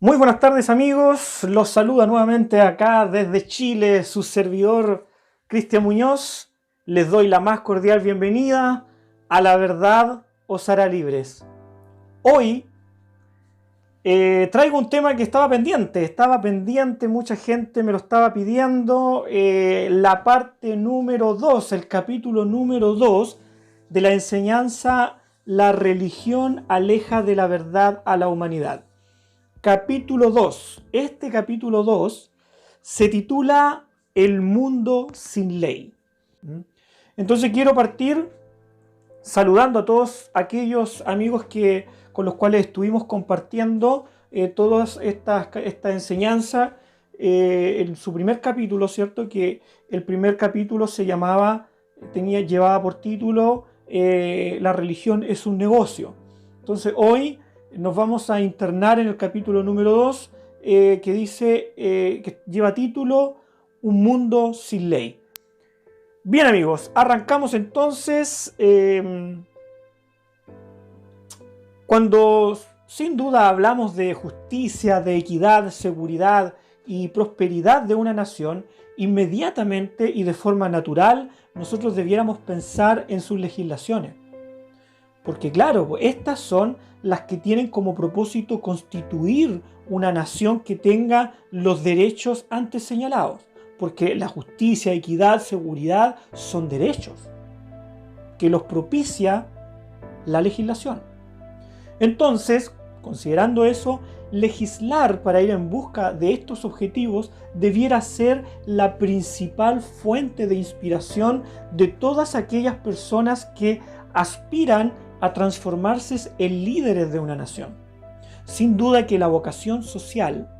Muy buenas tardes amigos, los saluda nuevamente acá desde Chile su servidor Cristian Muñoz. Les doy la más cordial bienvenida a La Verdad os hará libres. Hoy traigo un tema que estaba pendiente, mucha gente me lo estaba pidiendo, la parte número 2, el capítulo número 2 de la enseñanza La religión aleja de la verdad a la humanidad. Capítulo 2. Este capítulo 2 se titula El mundo sin ley. Entonces quiero partir saludando a todos aquellos amigos con los cuales estuvimos compartiendo toda esta enseñanza en su primer capítulo, ¿cierto? Que el primer capítulo llevaba por título La religión es un negocio. Entonces hoy nos vamos a internar en el capítulo número 2 que lleva título Un mundo sin ley. Bien amigos, arrancamos entonces. Cuando sin duda hablamos de justicia, de equidad, seguridad y prosperidad de una nación, inmediatamente y de forma natural nosotros debiéramos pensar en sus legislaciones. Porque claro, estas son las que tienen como propósito constituir una nación que tenga los derechos antes señalados. Porque la justicia, equidad, seguridad son derechos que los propicia la legislación. Entonces, considerando eso, legislar para ir en busca de estos objetivos debiera ser la principal fuente de inspiración de todas aquellas personas que aspiran a transformarse en líderes de una nación. Sin duda que la vocación social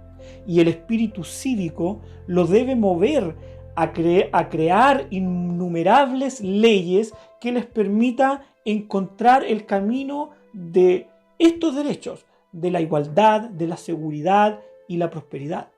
y el espíritu cívico lo debe mover a crear innumerables leyes que les permita encontrar el camino de estos derechos, de la igualdad, de la seguridad y la prosperidad.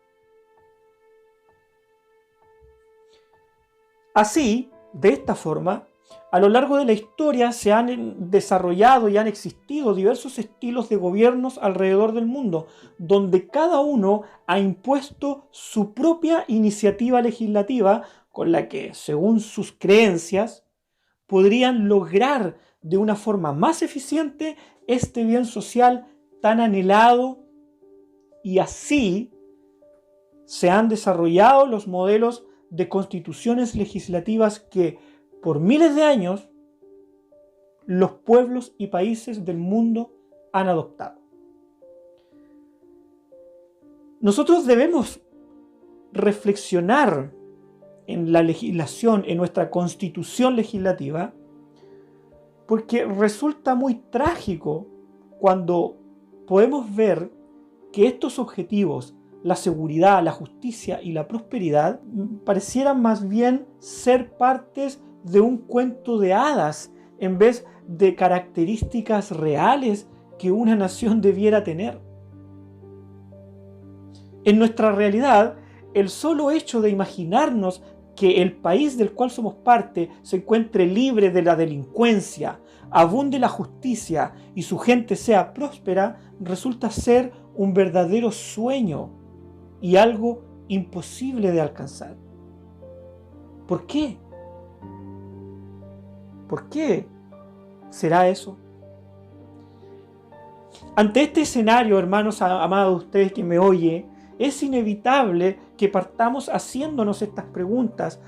Así, de esta forma, a lo largo de la historia se han desarrollado y han existido diversos estilos de gobiernos alrededor del mundo, donde cada uno ha impuesto su propia iniciativa legislativa con la que, según sus creencias, podrían lograr de una forma más eficiente este bien social tan anhelado, y así se han desarrollado los modelos de constituciones legislativas que por miles de años los pueblos y países del mundo han adoptado. Nosotros debemos reflexionar en la legislación, en nuestra constitución legislativa, porque resulta muy trágico cuando podemos ver que estos objetivos, la seguridad, la justicia y la prosperidad, parecieran más bien ser partes de un cuento de hadas en vez de características reales que una nación debiera tener. En nuestra realidad, el solo hecho de imaginarnos que el país del cual somos parte se encuentre libre de la delincuencia, abunde la justicia y su gente sea próspera, resulta ser un verdadero sueño y algo imposible de alcanzar. ¿Por qué? ¿Por qué será eso? Ante este escenario, hermanos amados, ustedes que me oyen, es inevitable que partamos haciéndonos estas preguntas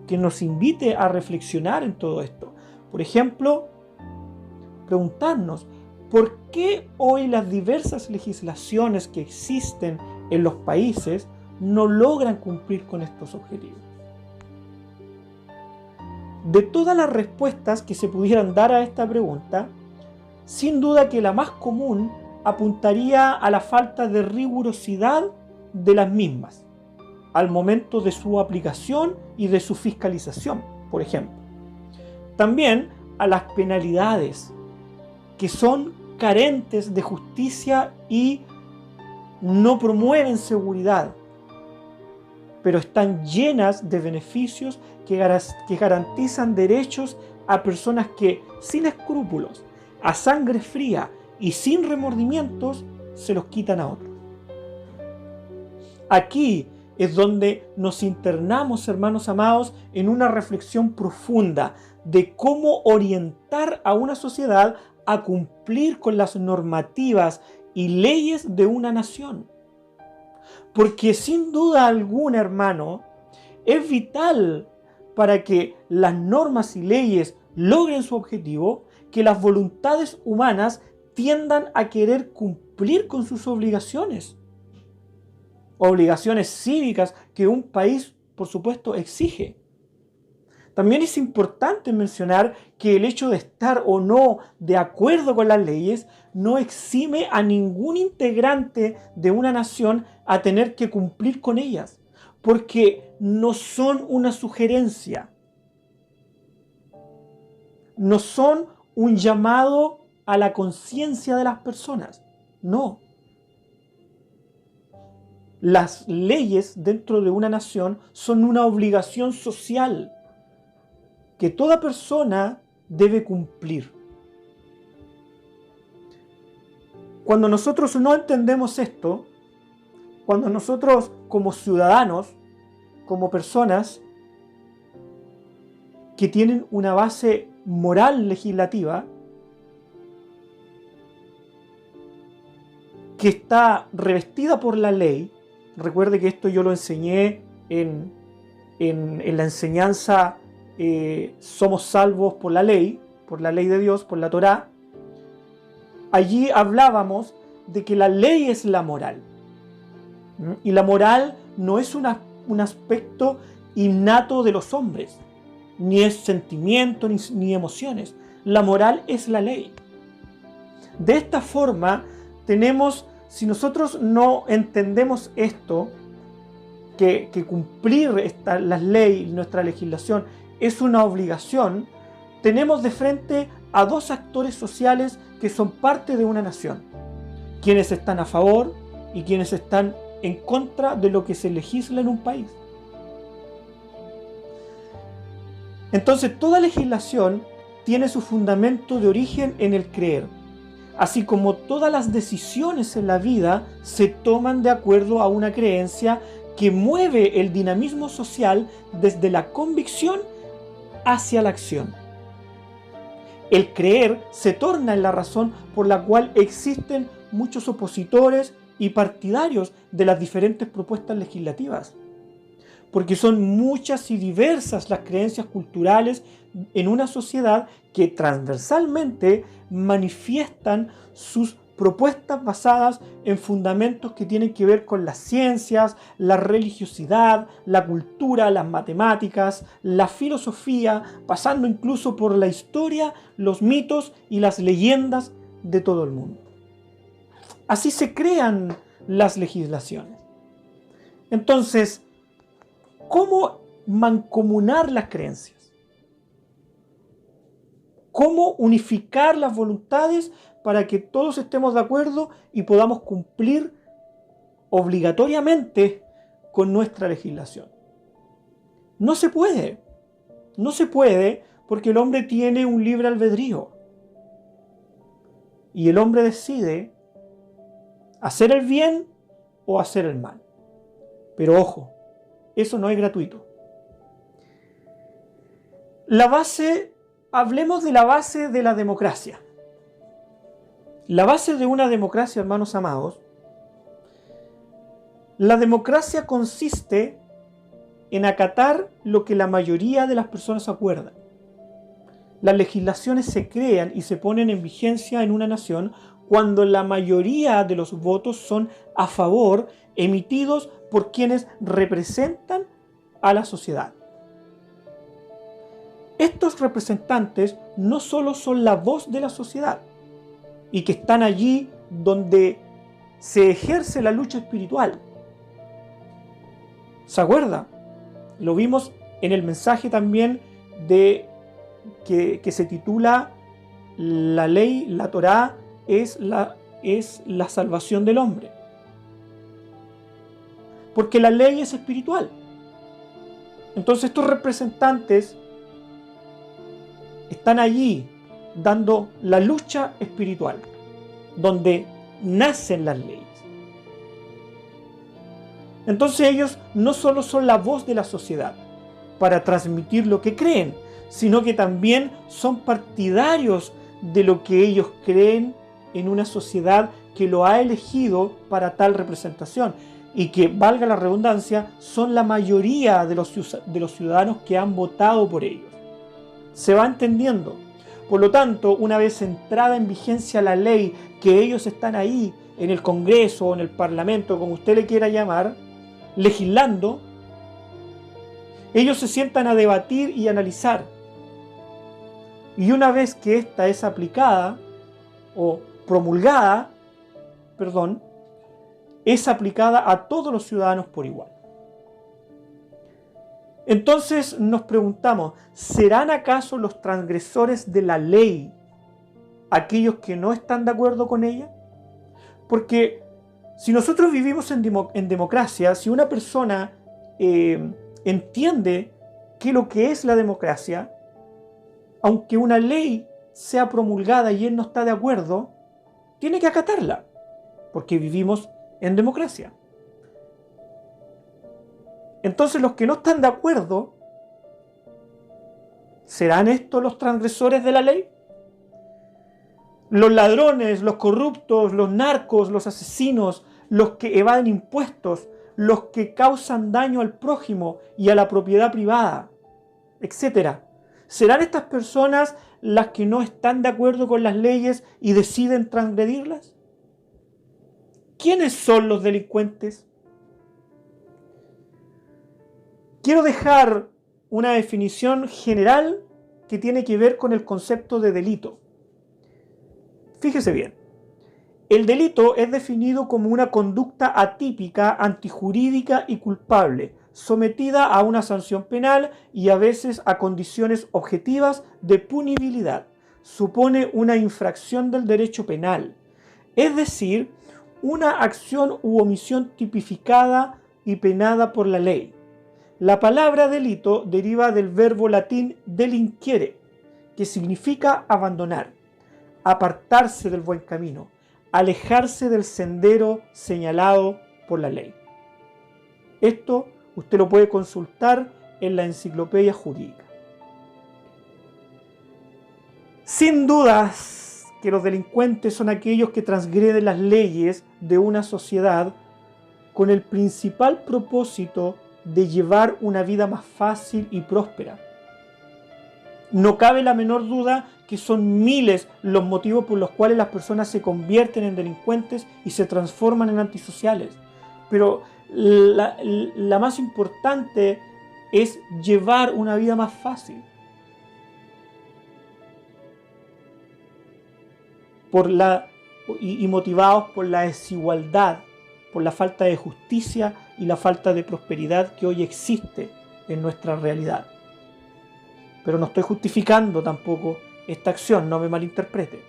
que nos invite a reflexionar en todo esto. Por ejemplo, preguntarnos, ¿por qué hoy las diversas legislaciones que existen en los países no logran cumplir con estos objetivos? De todas las respuestas que se pudieran dar a esta pregunta, sin duda que la más común apuntaría a la falta de rigurosidad de las mismas al momento de su aplicación y de su fiscalización, por ejemplo. También a las penalidades, que son carentes de justicia y no promueven seguridad, pero están llenas de beneficios que garantizan derechos a personas que, sin escrúpulos, a sangre fría y sin remordimientos, se los quitan a otros. Aquí es donde nos internamos, hermanos amados, en una reflexión profunda de cómo orientar a una sociedad a cumplir con las normativas y leyes de una nación. Porque sin duda alguna, hermano, es vital para que las normas y leyes logren su objetivo, que las voluntades humanas tiendan a querer cumplir con sus obligaciones cívicas que un país, por supuesto, exige. También es importante mencionar que el hecho de estar o no de acuerdo con las leyes no exime a ningún integrante de una nación a tener que cumplir con ellas, porque no son una sugerencia, no son un llamado a la conciencia de las personas, no. Las leyes dentro de una nación son una obligación social que toda persona debe cumplir. Cuando nosotros no entendemos esto, cuando nosotros como ciudadanos, como personas que tienen una base moral legislativa, que está revestida por la ley, recuerde que esto yo lo enseñé en la enseñanza somos salvos por la ley de Dios, por la Torá. Allí hablábamos de que la ley es la moral. Y la moral no es un aspecto innato de los hombres, ni es sentimiento ni emociones. La moral es la ley. De esta forma tenemos, si nosotros no entendemos esto, que cumplir las leyes, nuestra legislación, es una obligación, tenemos de frente a dos actores sociales que son parte de una nación, quienes están a favor y quienes están en contra de lo que se legisla en un país. Entonces, toda legislación tiene su fundamento de origen en el creer, así como todas las decisiones en la vida se toman de acuerdo a una creencia que mueve el dinamismo social desde la convicción hacia la acción. El creer se torna en la razón por la cual existen muchos opositores y partidarios de las diferentes propuestas legislativas, porque son muchas y diversas las creencias culturales en una sociedad que transversalmente manifiestan sus propuestas basadas en fundamentos que tienen que ver con las ciencias, la religiosidad, la cultura, las matemáticas, la filosofía, pasando incluso por la historia, los mitos y las leyendas de todo el mundo. Así se crean las legislaciones. Entonces, ¿cómo mancomunar las creencias? ¿Cómo unificar las voluntades para que todos estemos de acuerdo y podamos cumplir obligatoriamente con nuestra legislación? No se puede. No se puede porque el hombre tiene un libre albedrío. Y el hombre decide hacer el bien o hacer el mal. Pero ojo, eso no es gratuito. Hablemos de la base de la democracia. La base de una democracia, hermanos amados, la democracia consiste en acatar lo que la mayoría de las personas acuerdan. Las legislaciones se crean y se ponen en vigencia en una nación cuando la mayoría de los votos son a favor, emitidos por quienes representan a la sociedad. Estos representantes no solo son la voz de la sociedad y que están allí donde se ejerce la lucha espiritual. ¿Se acuerda? Lo vimos en el mensaje también que se titula La ley, la Torá es la salvación del hombre. Porque la ley es espiritual. Entonces estos representantes están allí dando la lucha espiritual, donde nacen las leyes. Entonces ellos no solo son la voz de la sociedad para transmitir lo que creen, sino que también son partidarios de lo que ellos creen en una sociedad que lo ha elegido para tal representación y que, valga la redundancia, son la mayoría de los ciudadanos que han votado por ellos. ¿Se va entendiendo? Por lo tanto, una vez entrada en vigencia la ley, que ellos están ahí en el Congreso o en el Parlamento, como usted le quiera llamar, legislando, ellos se sientan a debatir y analizar. Y una vez que ésta es aplicada o promulgada, es aplicada a todos los ciudadanos por igual. Entonces nos preguntamos, ¿serán acaso los transgresores de la ley aquellos que no están de acuerdo con ella? Porque si nosotros vivimos en democracia, si una persona entiende que lo que es la democracia, aunque una ley sea promulgada y él no está de acuerdo, tiene que acatarla, porque vivimos en democracia. Entonces los que no están de acuerdo, ¿serán estos los transgresores de la ley? Los ladrones, los corruptos, los narcos, los asesinos, los que evaden impuestos, los que causan daño al prójimo y a la propiedad privada, etc. ¿Serán estas personas las que no están de acuerdo con las leyes y deciden transgredirlas? ¿Quiénes son los delincuentes? Quiero dejar una definición general que tiene que ver con el concepto de delito. Fíjese bien, el delito es definido como una conducta atípica, antijurídica y culpable, sometida a una sanción penal y a veces a condiciones objetivas de punibilidad. Supone una infracción del derecho penal, es decir, una acción u omisión tipificada y penada por la ley. La palabra delito deriva del verbo latín delinquere, que significa abandonar, apartarse del buen camino, alejarse del sendero señalado por la ley. Esto usted lo puede consultar en la Enciclopedia Jurídica. Sin dudas que los delincuentes son aquellos que transgreden las leyes de una sociedad con el principal propósito de llevar una vida más fácil y próspera. No cabe la menor duda que son miles los motivos por los cuales las personas se convierten en delincuentes y se transforman en antisociales. Pero la más importante es llevar una vida más fácil. Y motivados por la desigualdad, por la falta de justicia y la falta de prosperidad que hoy existe en nuestra realidad. Pero no estoy justificando tampoco esta acción, no me malinterprete.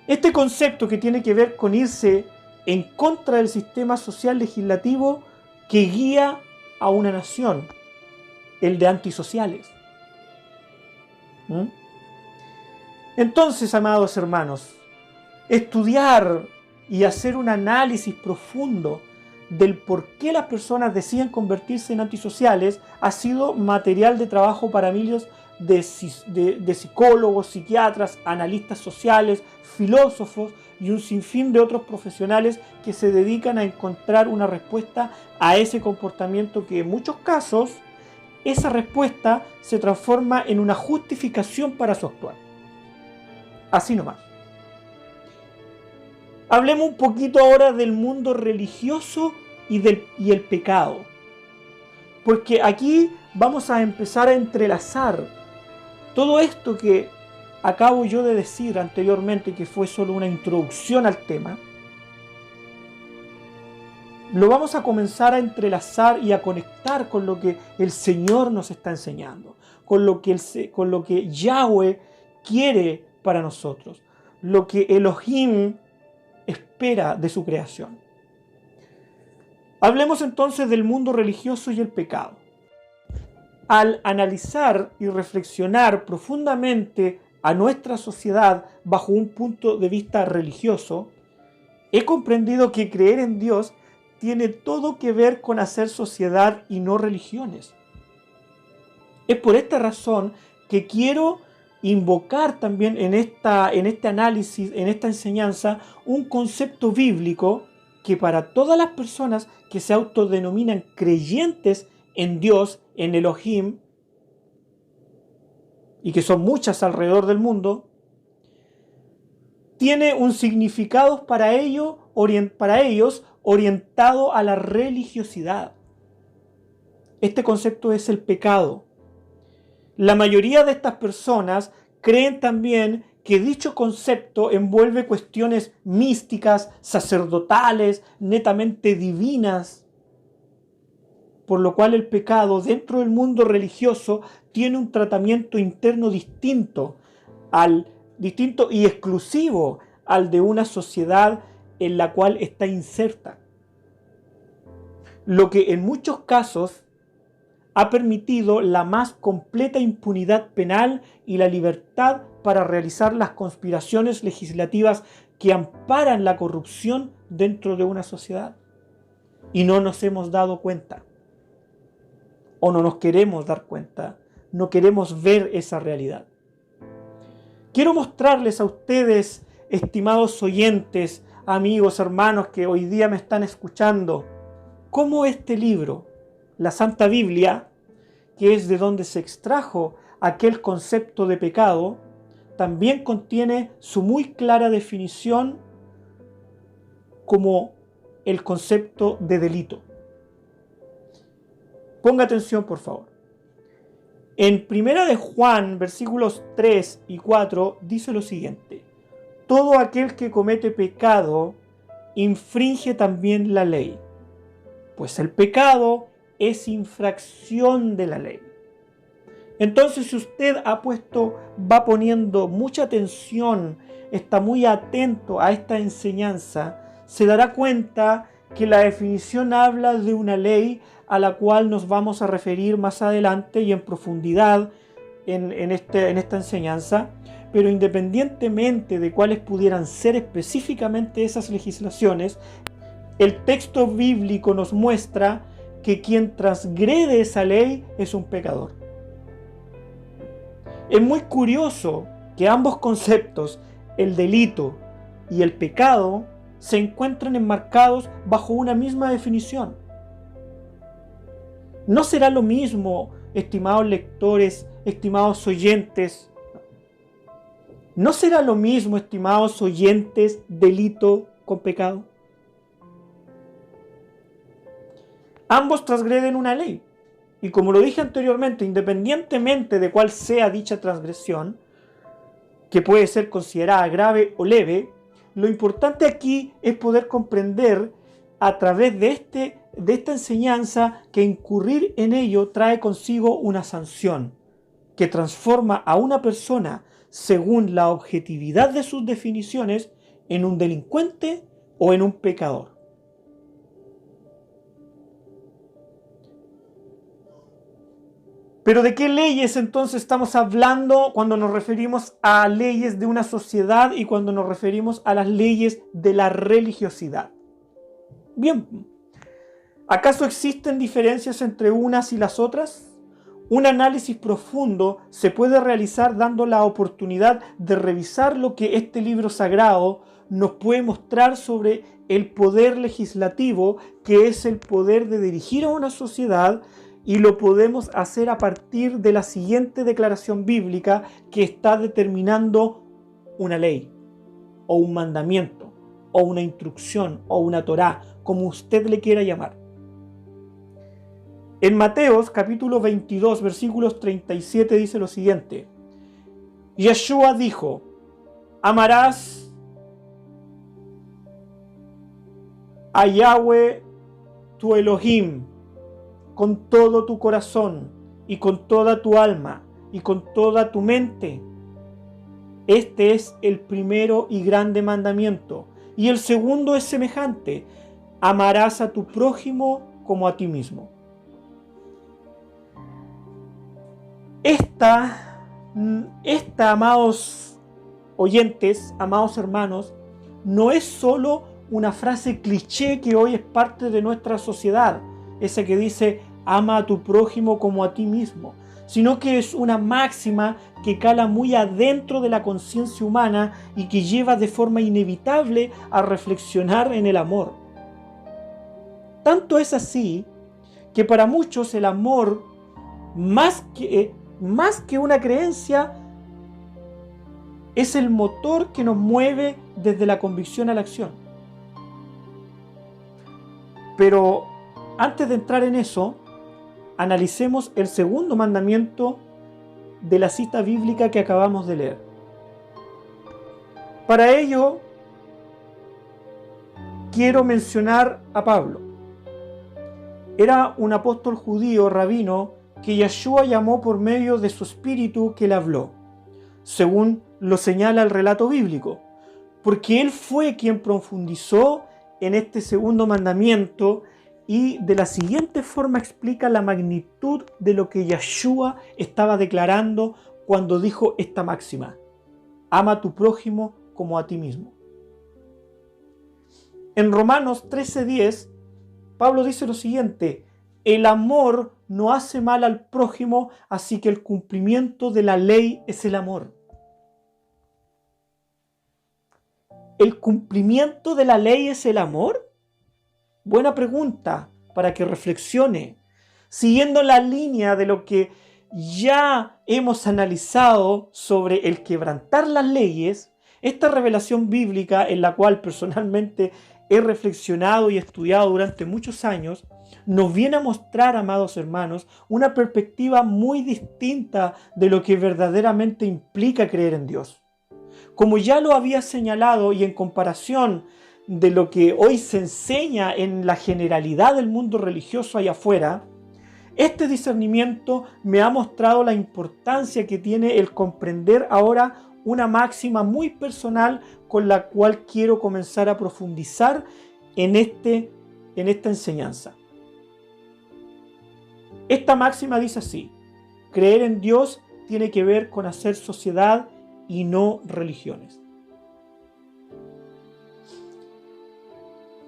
Este concepto que tiene que ver con irse en contra del sistema social legislativo que guía a una nación, el de antisociales. Entonces, amados hermanos, estudiar y hacer un análisis profundo del por qué las personas deciden convertirse en antisociales ha sido material de trabajo para miles de psicólogos, psiquiatras, analistas sociales, filósofos y un sinfín de otros profesionales que se dedican a encontrar una respuesta a ese comportamiento que en muchos casos esa respuesta se transforma en una justificación para su actuar. Así nomás. Hablemos un poquito ahora del mundo religioso y el pecado. Porque aquí vamos a empezar a entrelazar todo esto que acabo yo de decir anteriormente, que fue solo una introducción al tema. Lo vamos a comenzar a entrelazar y a conectar con lo que el Señor nos está enseñando, con lo que Yahweh quiere para nosotros, lo que Elohim espera de su creación. Hablemos entonces del mundo religioso y el pecado. Al analizar y reflexionar profundamente a nuestra sociedad bajo un punto de vista religioso, he comprendido que creer en Dios tiene todo que ver con hacer sociedad y no religiones. Es por esta razón que quiero invocar también en este análisis, en esta enseñanza, un concepto bíblico que para todas las personas que se autodenominan creyentes en Dios, en Elohim, y que son muchas alrededor del mundo, tiene un significado para ellos orientado a la religiosidad. Este concepto es el pecado. La mayoría de estas personas creen también que dicho concepto envuelve cuestiones místicas, sacerdotales, netamente divinas, por lo cual el pecado dentro del mundo religioso tiene un tratamiento interno distinto y exclusivo al de una sociedad en la cual está inserta. Lo que en muchos casos ha permitido la más completa impunidad penal y la libertad para realizar las conspiraciones legislativas que amparan la corrupción dentro de una sociedad. Y no nos hemos dado cuenta, o no nos queremos dar cuenta, no queremos ver esa realidad. Quiero mostrarles a ustedes, estimados oyentes, amigos, hermanos que hoy día me están escuchando, cómo este libro, la Santa Biblia, que es de donde se extrajo aquel concepto de pecado, también contiene su muy clara definición como el concepto de delito. Ponga atención, por favor. En 1 de Juan, versículos 3 y 4, dice lo siguiente: todo aquel que comete pecado infringe también la ley, pues el pecado es infracción de la ley. Entonces, si usted va poniendo mucha atención, está muy atento a esta enseñanza, se dará cuenta que la definición habla de una ley a la cual nos vamos a referir más adelante y en profundidad en esta enseñanza, pero independientemente de cuáles pudieran ser específicamente esas legislaciones, el texto bíblico nos muestra que quien transgrede esa ley es un pecador. Es muy curioso que ambos conceptos, el delito y el pecado, se encuentran enmarcados bajo una misma definición. ¿No será lo mismo, estimados lectores, estimados oyentes? ¿No será lo mismo, estimados oyentes, delito con pecado? Ambos transgreden una ley. Y como lo dije anteriormente, independientemente de cuál sea dicha transgresión, que puede ser considerada grave o leve, lo importante aquí es poder comprender a través de esta enseñanza que incurrir en ello trae consigo una sanción que transforma a una persona, según la objetividad de sus definiciones, en un delincuente o en un pecador. Pero ¿de qué leyes entonces estamos hablando cuando nos referimos a leyes de una sociedad y cuando nos referimos a las leyes de la religiosidad? Bien, ¿acaso existen diferencias entre unas y las otras? Un análisis profundo se puede realizar dando la oportunidad de revisar lo que este libro sagrado nos puede mostrar sobre el poder legislativo, que es el poder de dirigir a una sociedad, y lo podemos hacer a partir de la siguiente declaración bíblica que está determinando una ley, o un mandamiento, o una instrucción, o una Torá, como usted le quiera llamar. En Mateos capítulo 22, versículos 37 dice lo siguiente: Yeshua dijo, amarás a Yahweh tu Elohim con todo tu corazón y con toda tu alma y con toda tu mente. Este es el primero y grande mandamiento. Y el segundo es semejante: amarás a tu prójimo como a ti mismo. Esta, amados oyentes, amados hermanos, no es solo una frase cliché que hoy es parte de nuestra sociedad, esa que dice ama a tu prójimo como a ti mismo, sino que es una máxima que cala muy adentro de la conciencia humana y que lleva de forma inevitable a reflexionar en el amor. Tanto es así que para muchos el amor, más que una creencia, es el motor que nos mueve desde la convicción a la acción. Pero antes de entrar en eso, analicemos el segundo mandamiento de la cita bíblica que acabamos de leer. Para ello, quiero mencionar a Pablo. Era un apóstol judío, rabino, que Yeshua llamó por medio de su espíritu que le habló, según lo señala el relato bíblico, porque él fue quien profundizó en este segundo mandamiento y de la siguiente forma explica la magnitud de lo que Yeshua estaba declarando cuando dijo esta máxima: ama a tu prójimo como a ti mismo. En Romanos 13:10, Pablo dice lo siguiente: el amor no hace mal al prójimo, así que el cumplimiento de la ley es el amor. ¿El cumplimiento de la ley es el amor? Buena pregunta para que reflexione. Siguiendo la línea de lo que ya hemos analizado sobre el quebrantar las leyes, esta revelación bíblica en la cual personalmente he reflexionado y estudiado durante muchos años, nos viene a mostrar, amados hermanos, una perspectiva muy distinta de lo que verdaderamente implica creer en Dios. Como ya lo había señalado y en comparación de lo que hoy se enseña en la generalidad del mundo religioso allá afuera, este discernimiento me ha mostrado la importancia que tiene el comprender ahora una máxima muy personal con la cual quiero comenzar a profundizar en esta enseñanza. Esta máxima dice así: creer en Dios tiene que ver con hacer sociedad y no religiones.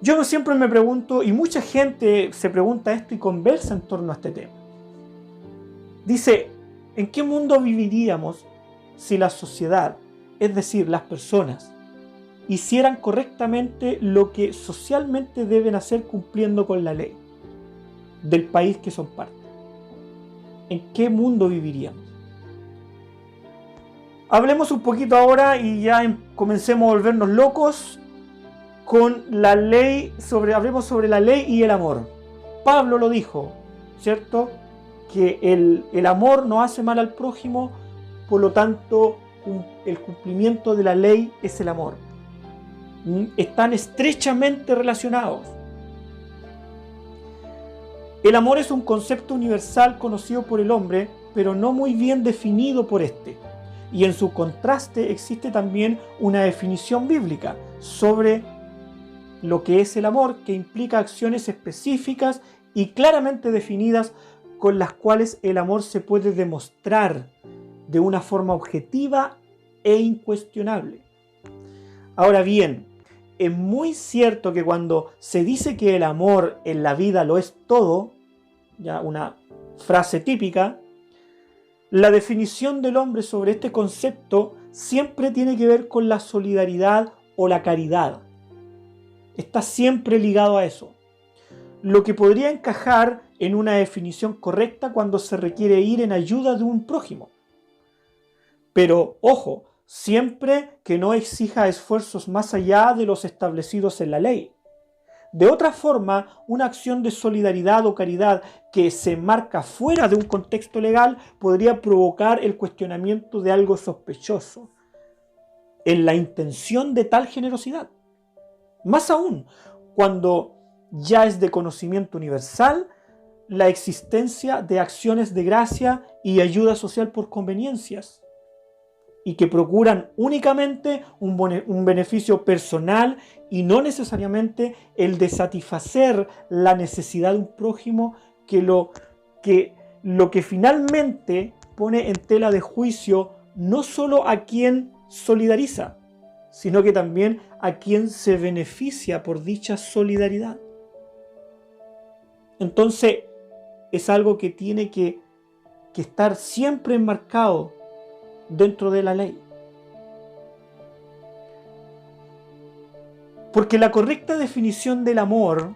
Yo siempre me pregunto, y mucha gente se pregunta esto y conversa en torno a este tema. Dice, ¿en qué mundo viviríamos si la sociedad, es decir, las personas, hicieran correctamente lo que socialmente deben hacer cumpliendo con la ley del país que son parte? ¿En qué mundo viviríamos? Hablemos un poquito ahora y ya comencemos a volvernos locos con la ley, hablemos sobre la ley y el amor. Pablo lo dijo, ¿cierto? Que el amor no hace mal al prójimo, por lo tanto, el cumplimiento de la ley es el amor. Están estrechamente relacionados. El amor es un concepto universal conocido por el hombre, pero no muy bien definido por este. Y en su contraste existe también una definición bíblica sobre lo que es el amor, que implica acciones específicas y claramente definidas con las cuales el amor se puede demostrar de una forma objetiva e incuestionable. Ahora bien, es muy cierto que cuando se dice que el amor en la vida lo es todo, ya una frase típica, la definición del hombre sobre este concepto siempre tiene que ver con la solidaridad o la caridad. Está siempre ligado a eso. Lo que podría encajar en una definición correcta cuando se requiere ir en ayuda de un prójimo. Pero, ojo, siempre que no exija esfuerzos más allá de los establecidos en la ley. De otra forma, una acción de solidaridad o caridad que se enmarca fuera de un contexto legal podría provocar el cuestionamiento de algo sospechoso en la intención de tal generosidad. Más aún, cuando ya es de conocimiento universal la existencia de acciones de gracia y ayuda social por conveniencias y que procuran únicamente un beneficio personal y no necesariamente el de satisfacer la necesidad de un prójimo, que lo que finalmente pone en tela de juicio no solo a quien solidariza, sino que también a quien se beneficia por dicha solidaridad. Entonces, es algo que tiene que estar siempre enmarcado dentro de la ley. Porque la correcta definición del amor,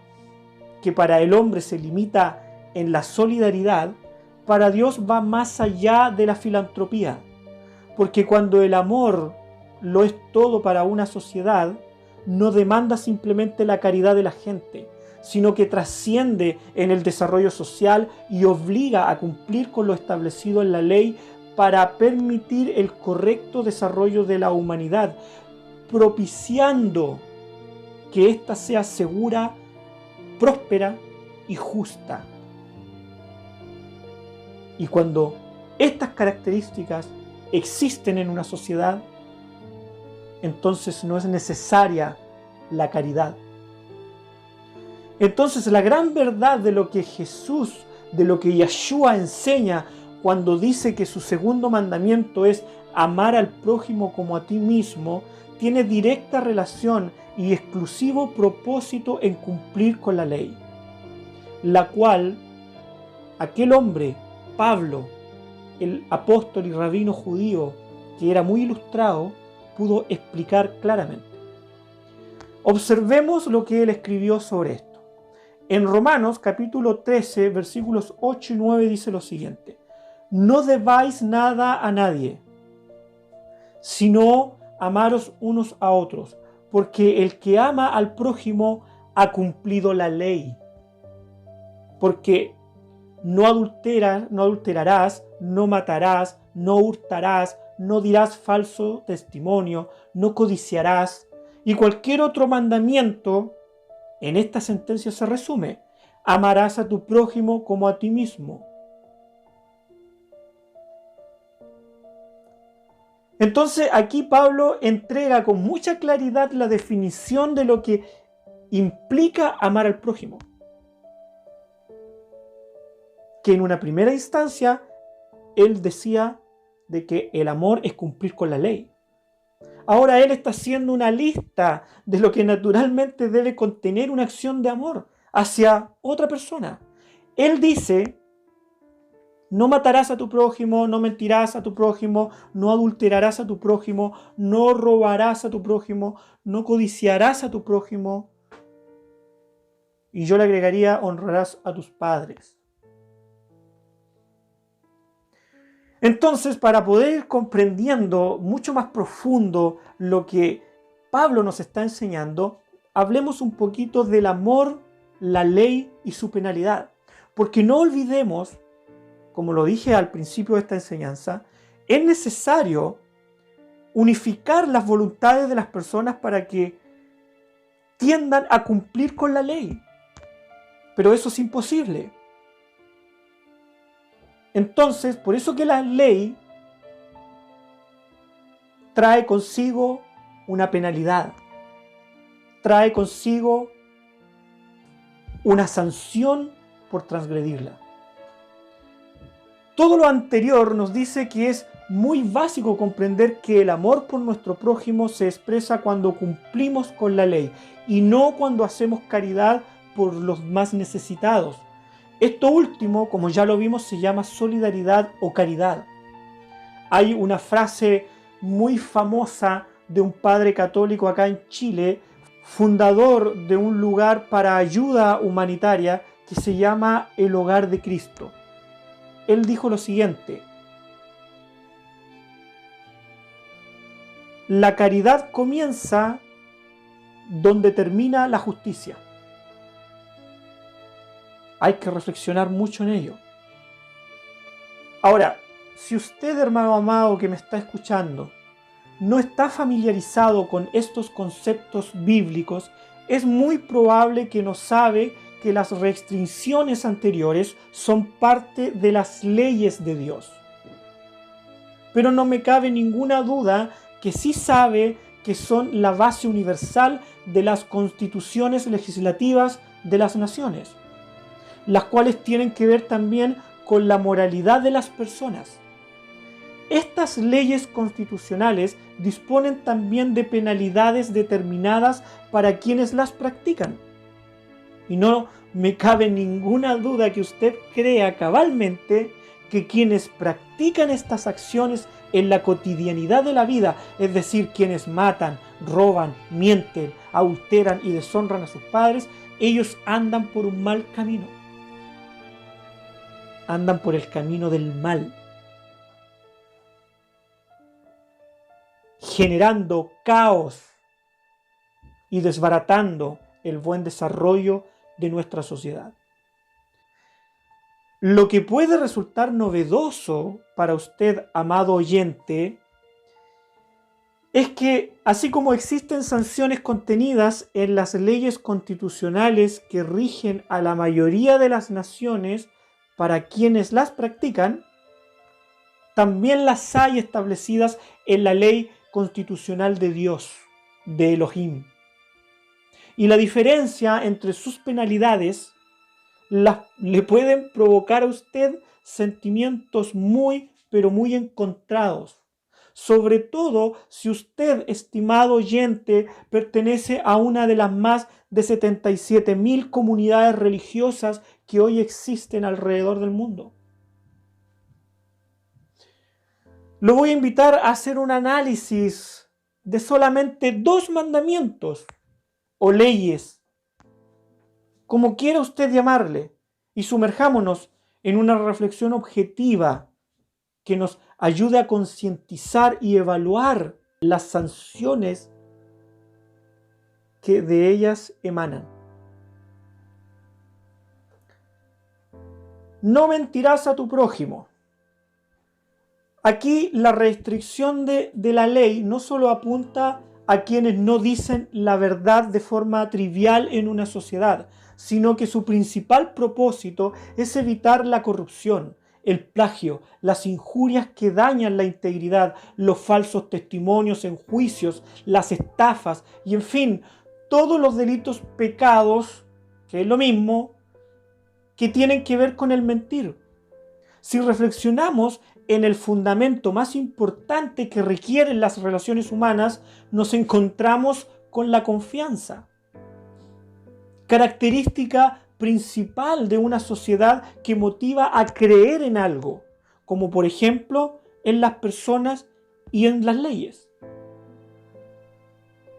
que para el hombre se limita en la solidaridad, para Dios va más allá de la filantropía. Porque cuando el amor lo es todo para una sociedad, no demanda simplemente la caridad de la gente, sino que trasciende en el desarrollo social y obliga a cumplir con lo establecido en la ley para permitir el correcto desarrollo de la humanidad, propiciando que ésta sea segura, próspera y justa. Y cuando estas características existen en una sociedad, entonces no es necesaria la caridad. Entonces la gran verdad de lo que Jesús, de lo que Yeshua enseña cuando dice que su segundo mandamiento es amar al prójimo como a ti mismo, tiene directa relación y exclusivo propósito en cumplir con la ley, la cual aquel hombre, Pablo, el apóstol y rabino judío, que era muy ilustrado, pudo explicar claramente. Observemos lo que él escribió sobre esto. En Romanos capítulo 13, versículos 8 y 9 dice lo siguiente: no debáis nada a nadie, sino amaros unos a otros, porque el que ama al prójimo ha cumplido la ley. Porque no adulterarás, no matarás, no hurtarás, no dirás falso testimonio, no codiciarás. Y cualquier otro mandamiento en esta sentencia se resume: amarás a tu prójimo como a ti mismo. Entonces aquí Pablo entrega con mucha claridad la definición de lo que implica amar al prójimo. Que en una primera instancia él decía de que el amor es cumplir con la ley. Ahora él está haciendo una lista de lo que naturalmente debe contener una acción de amor hacia otra persona. Él dice: no matarás a tu prójimo, no mentirás a tu prójimo, no adulterarás a tu prójimo, no robarás a tu prójimo, no codiciarás a tu prójimo. Y yo le agregaría: honrarás a tus padres. Entonces, para poder ir comprendiendo mucho más profundo lo que Pablo nos está enseñando, hablemos un poquito del amor, la ley y su penalidad. Porque no olvidemos, como lo dije al principio de esta enseñanza, es necesario unificar las voluntades de las personas para que tiendan a cumplir con la ley. Pero eso es imposible. Entonces, por eso que la ley trae consigo una penalidad, trae consigo una sanción por transgredirla. Todo lo anterior nos dice que es muy básico comprender que el amor por nuestro prójimo se expresa cuando cumplimos con la ley y no cuando hacemos caridad por los más necesitados. Esto último, como ya lo vimos, se llama solidaridad o caridad. Hay una frase muy famosa de un padre católico acá en Chile, fundador de un lugar para ayuda humanitaria que se llama el Hogar de Cristo. Él dijo lo siguiente: la caridad comienza donde termina la justicia. Hay que reflexionar mucho en ello. Ahora, si usted, hermano amado que me está escuchando, no está familiarizado con estos conceptos bíblicos, es muy probable que no sabe que las restricciones anteriores son parte de las leyes de Dios. Pero no me cabe ninguna duda que sí sabe que son la base universal de las constituciones legislativas de las naciones, las cuales tienen que ver también con la moralidad de las personas. Estas leyes constitucionales disponen también de penalidades determinadas para quienes las practican. Y no me cabe ninguna duda que usted crea cabalmente que quienes practican estas acciones en la cotidianidad de la vida, es decir, quienes matan, roban, mienten, adulteran y deshonran a sus padres, ellos andan por un mal camino. Andan por el camino del mal, generando caos y desbaratando el buen desarrollo de nuestra sociedad. Lo que puede resultar novedoso para usted, amado oyente, es que así como existen sanciones contenidas en las leyes constitucionales que rigen a la mayoría de las naciones para quienes las practican, también las hay establecidas en la ley constitucional de Dios, de Elohim. Y la diferencia entre sus penalidades le pueden provocar a usted sentimientos muy, pero muy encontrados. Sobre todo si usted, estimado oyente, pertenece a una de las más de 77,000 comunidades religiosas que hoy existen alrededor del mundo. Lo voy a invitar a hacer un análisis de solamente 2 mandamientos o leyes, como quiera usted llamarle, y sumerjámonos en una reflexión objetiva que nos ayude a concientizar y evaluar las sanciones que de ellas emanan. No mentirás a tu prójimo. Aquí la restricción de la ley no solo apunta a quienes no dicen la verdad de forma trivial en una sociedad, sino que su principal propósito es evitar la corrupción, el plagio, las injurias que dañan la integridad, los falsos testimonios en juicios, las estafas y, en fin, todos los delitos pecados, que es lo mismo, que tienen que ver con el mentir. Si reflexionamos en el fundamento más importante que requieren las relaciones humanas, nos encontramos con la confianza, característica principal de una sociedad que motiva a creer en algo, como por ejemplo en las personas y en las leyes.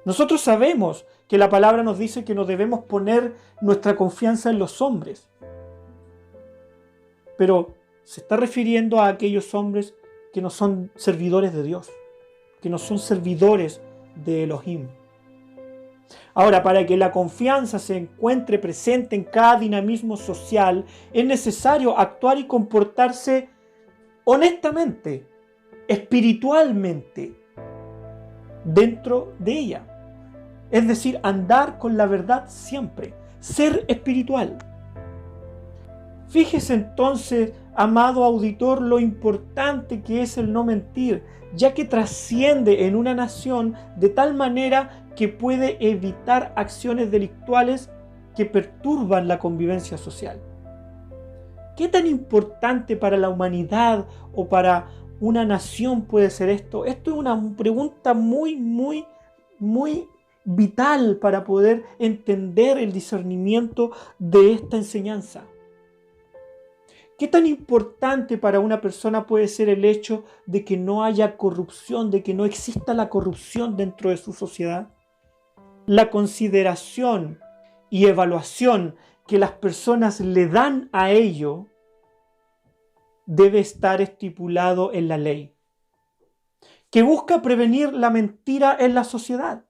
Nosotros sabemos que la palabra nos dice que no debemos poner nuestra confianza en los hombres, pero se está refiriendo a aquellos hombres que no son servidores de Dios, que no son servidores de Elohim. Ahora, para que la confianza se encuentre presente en cada dinamismo social, es necesario actuar y comportarse honestamente, espiritualmente, dentro de ella. Es decir, andar con la verdad siempre, ser espiritual. Fíjese entonces, amado auditor, lo importante que es el no mentir, ya que trasciende en una nación de tal manera que puede evitar acciones delictuales que perturban la convivencia social. ¿Qué tan importante para la humanidad o para una nación puede ser esto? Esto es una pregunta muy vital para poder entender el discernimiento de esta enseñanza. ¿Qué tan importante para una persona puede ser el hecho de que no haya corrupción, de que no exista la corrupción dentro de su sociedad? La consideración y evaluación que las personas le dan a ello debe estar estipulado en la ley, que busca prevenir la mentira en la sociedad.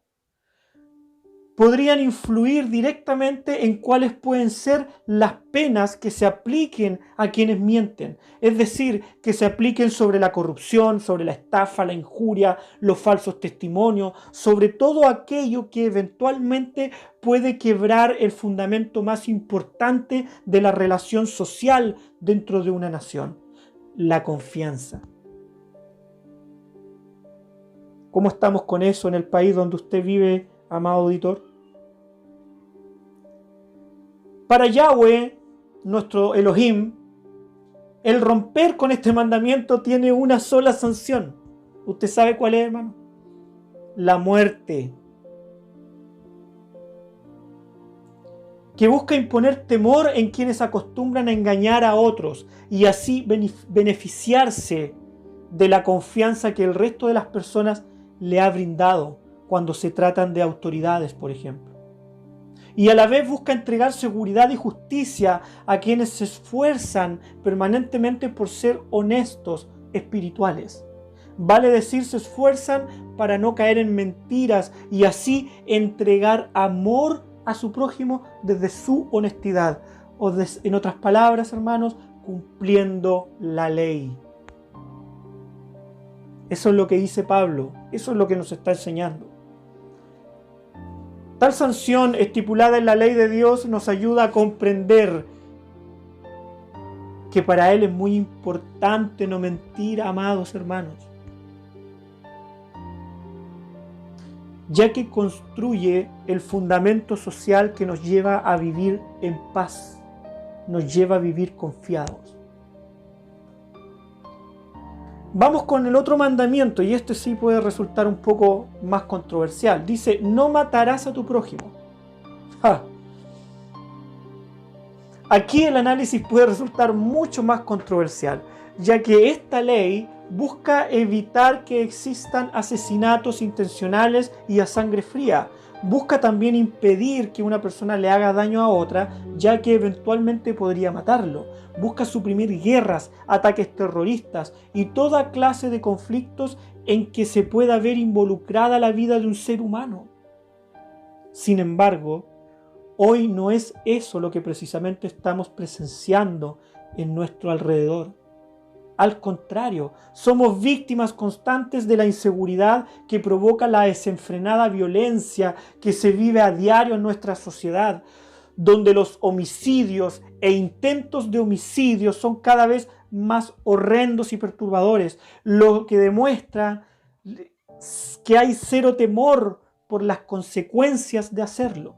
Podrían influir directamente en cuáles pueden ser las penas que se apliquen a quienes mienten. Es decir, que se apliquen sobre la corrupción, sobre la estafa, la injuria, los falsos testimonios, sobre todo aquello que eventualmente puede quebrar el fundamento más importante de la relación social dentro de una nación: la confianza. ¿Cómo estamos con eso en el país donde usted vive, amado auditor? Para Yahweh, nuestro Elohim, El romper con este mandamiento tiene una sola sanción. ¿Usted sabe cuál es, hermano? La muerte. Que busca imponer temor en quienes acostumbran a engañar a otros y así beneficiarse de la confianza que el resto de las personas le ha brindado cuando se tratan de autoridades, por ejemplo. Y a la vez busca entregar seguridad y justicia a quienes se esfuerzan permanentemente por ser honestos espirituales. Vale decir, se esfuerzan para no caer en mentiras y así entregar amor a su prójimo desde su honestidad. O en otras palabras, hermanos, cumpliendo la ley. Eso es lo que dice Pablo. Eso es lo que nos está enseñando. Tal sanción estipulada en la ley de Dios nos ayuda a comprender que para Él es muy importante no mentir, amados hermanos, ya que construye el fundamento social que nos lleva a vivir en paz, nos lleva a vivir confiados. Vamos con el otro mandamiento, y este sí puede resultar un poco más controversial. Dice, no matarás a tu prójimo. ¡Ja! Aquí el análisis puede resultar mucho más controversial, ya que esta ley busca evitar que existan asesinatos intencionales y a sangre fría. Busca también impedir que una persona le haga daño a otra, ya que eventualmente podría matarlo. Busca suprimir guerras, ataques terroristas y toda clase de conflictos en que se pueda ver involucrada la vida de un ser humano. Sin embargo, hoy no es eso lo que precisamente estamos presenciando en nuestro alrededor. Al contrario, somos víctimas constantes de la inseguridad que provoca la desenfrenada violencia que se vive a diario en nuestra sociedad, donde los homicidios e intentos de homicidio son cada vez más horrendos y perturbadores, lo que demuestra que hay cero temor por las consecuencias de hacerlo.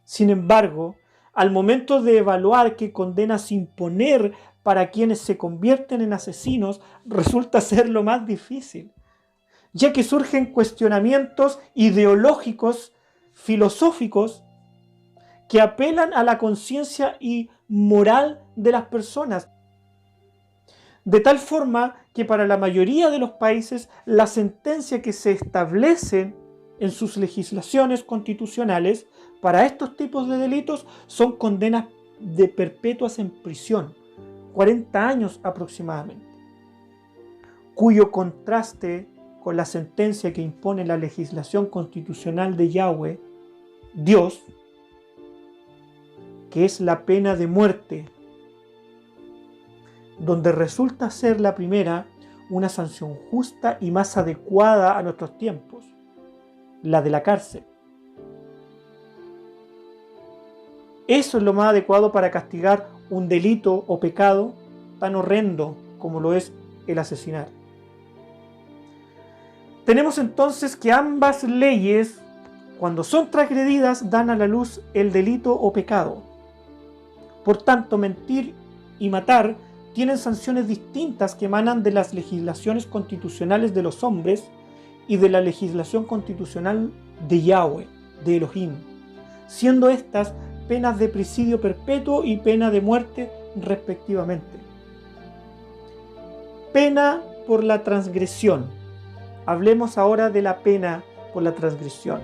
Sin embargo, al momento de evaluar qué condenas imponer para quienes se convierten en asesinos, resulta ser lo más difícil, ya que surgen cuestionamientos ideológicos, filosóficos, que apelan a la conciencia y moral de las personas, de tal forma que para la mayoría de los países la sentencia que se establece en sus legislaciones constitucionales para estos tipos de delitos son condenas de perpetuas en prisión, 40 años aproximadamente, cuyo contraste con la sentencia que impone la legislación constitucional de Yahweh, Dios, que es la pena de muerte, donde resulta ser la primera una sanción justa y más adecuada a nuestros tiempos, la de la cárcel. Eso es lo más adecuado para castigar un delito o pecado tan horrendo como lo es el asesinar. Tenemos entonces que ambas leyes, cuando son transgredidas, dan a la luz el delito o pecado. Por tanto, mentir y matar tienen sanciones distintas que emanan de las legislaciones constitucionales de los hombres y de la legislación constitucional de Yahweh, de Elohim, siendo estas penas de presidio perpetuo y pena de muerte respectivamente. Pena por la transgresión. Hablemos ahora de la pena por la transgresión.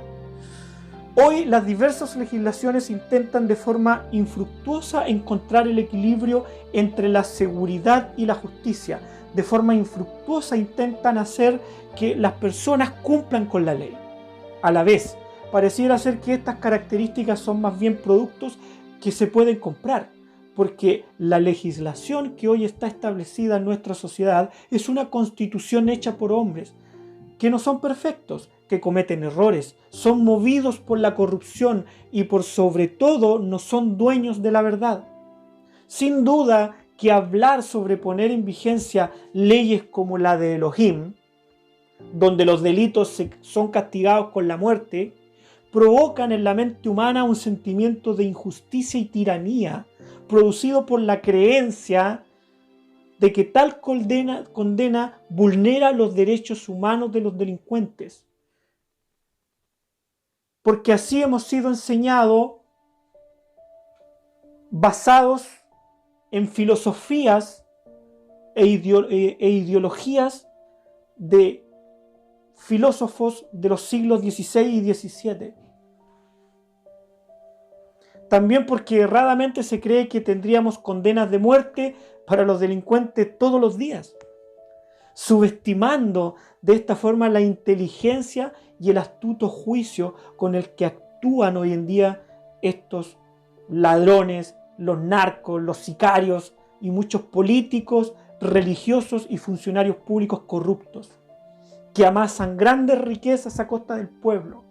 Hoy las diversas legislaciones intentan de forma infructuosa encontrar el equilibrio entre la seguridad y la justicia. De forma infructuosa intentan hacer que las personas cumplan con la ley. A la vez, pareciera ser que estas características son más bien productos que se pueden comprar, porque la legislación que hoy está establecida en nuestra sociedad es una constitución hecha por hombres que no son perfectos, que cometen errores, son movidos por la corrupción y por sobre todo no son dueños de la verdad. Sin duda que hablar sobre poner en vigencia leyes como la de Elohim, donde los delitos son castigados con la muerte, provocan en la mente humana un sentimiento de injusticia y tiranía, producido por la creencia de que tal condena vulnera los derechos humanos de los delincuentes. Porque así hemos sido enseñados basados en filosofías e ideologías de filósofos de los siglos XVI y XVII. También porque erradamente se cree que tendríamos condenas de muerte para los delincuentes todos los días, subestimando de esta forma la inteligencia y el astuto juicio con el que actúan hoy en día estos ladrones, los narcos, los sicarios y muchos políticos, religiosos y funcionarios públicos corruptos, que amasan grandes riquezas a costa del pueblo.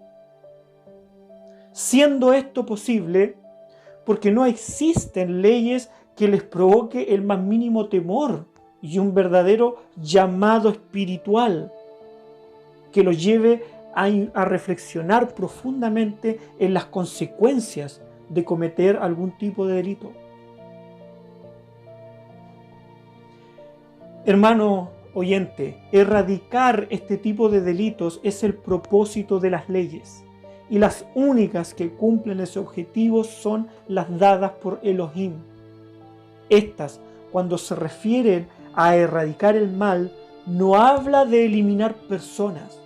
Siendo esto posible porque no existen leyes que les provoque el más mínimo temor y un verdadero llamado espiritual que los lleve a reflexionar profundamente en las consecuencias de cometer algún tipo de delito. Hermano oyente, erradicar este tipo de delitos es el propósito de las leyes, y las únicas que cumplen ese objetivo son las dadas por Elohim. Estas, cuando se refieren a erradicar el mal, no habla de eliminar personas,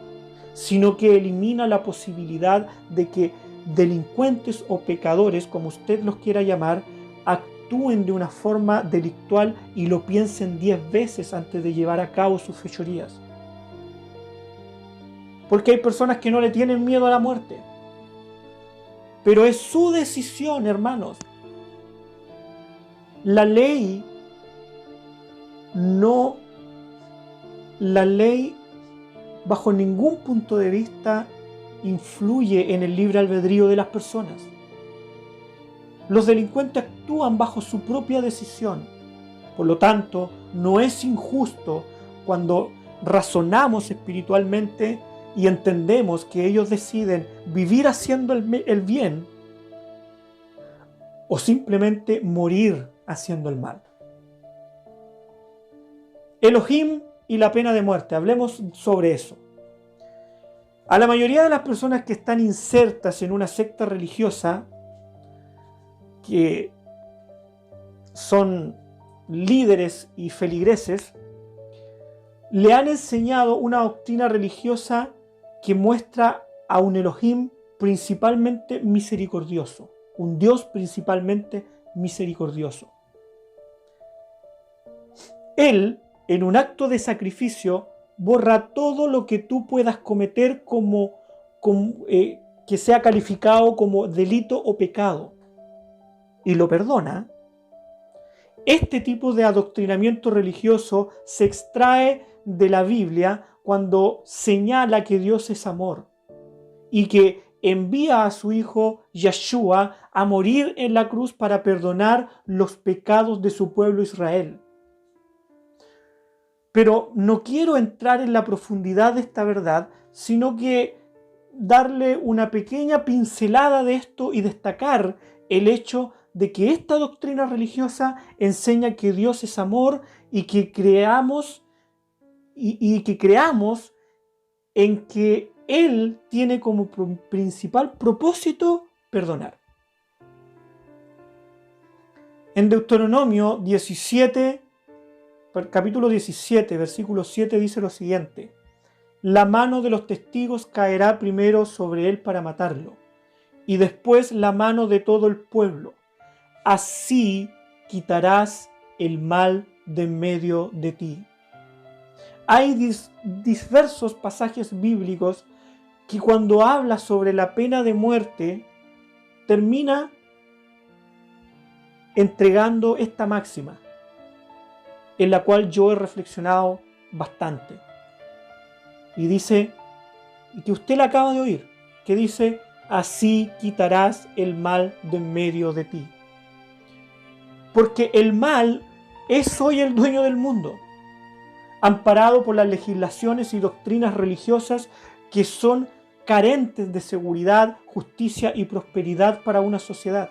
sino que elimina la posibilidad de que delincuentes o pecadores, como usted los quiera llamar, actúen de una forma delictual y lo piensen 10 veces antes de llevar a cabo sus fechorías. Porque hay personas que no le tienen miedo a la muerte. Pero es su decisión, hermanos. La ley bajo ningún punto de vista influye en el libre albedrío de las personas. Los delincuentes actúan bajo su propia decisión. Por lo tanto, no es injusto cuando razonamos espiritualmente y entendemos que ellos deciden vivir haciendo el bien o simplemente morir haciendo el mal. Elohim y la pena de muerte. Hablemos sobre eso. A la mayoría de las personas que están insertas en una secta religiosa, que son líderes y feligreses, le han enseñado una doctrina religiosa que muestra a un Elohim principalmente misericordioso, un Dios principalmente misericordioso. Él, en un acto de sacrificio, borra todo lo que tú puedas cometer que sea calificado como delito o pecado, y lo perdona. Este tipo de adoctrinamiento religioso se extrae de la Biblia cuando señala que Dios es amor y que envía a su Hijo Yeshua a morir en la cruz para perdonar los pecados de su pueblo Israel. Pero no quiero entrar en la profundidad de esta verdad, sino que darle una pequeña pincelada de esto y destacar el hecho de que esta doctrina religiosa enseña que Dios es amor y que creamos en que Él tiene como principal propósito perdonar. En Deuteronomio 17, capítulo 17, versículo 7 dice lo siguiente: la mano de los testigos caerá primero sobre él para matarlo, y después la mano de todo el pueblo. Así quitarás el mal de en medio de ti. Hay diversos pasajes bíblicos que cuando habla sobre la pena de muerte, termina entregando esta máxima, en la cual yo he reflexionado bastante. Y dice, y que usted la acaba de oír, que dice, así quitarás el mal de en medio de ti. Porque el mal es hoy el dueño del mundo, amparado por las legislaciones y doctrinas religiosas que son carentes de seguridad, justicia y prosperidad para una sociedad.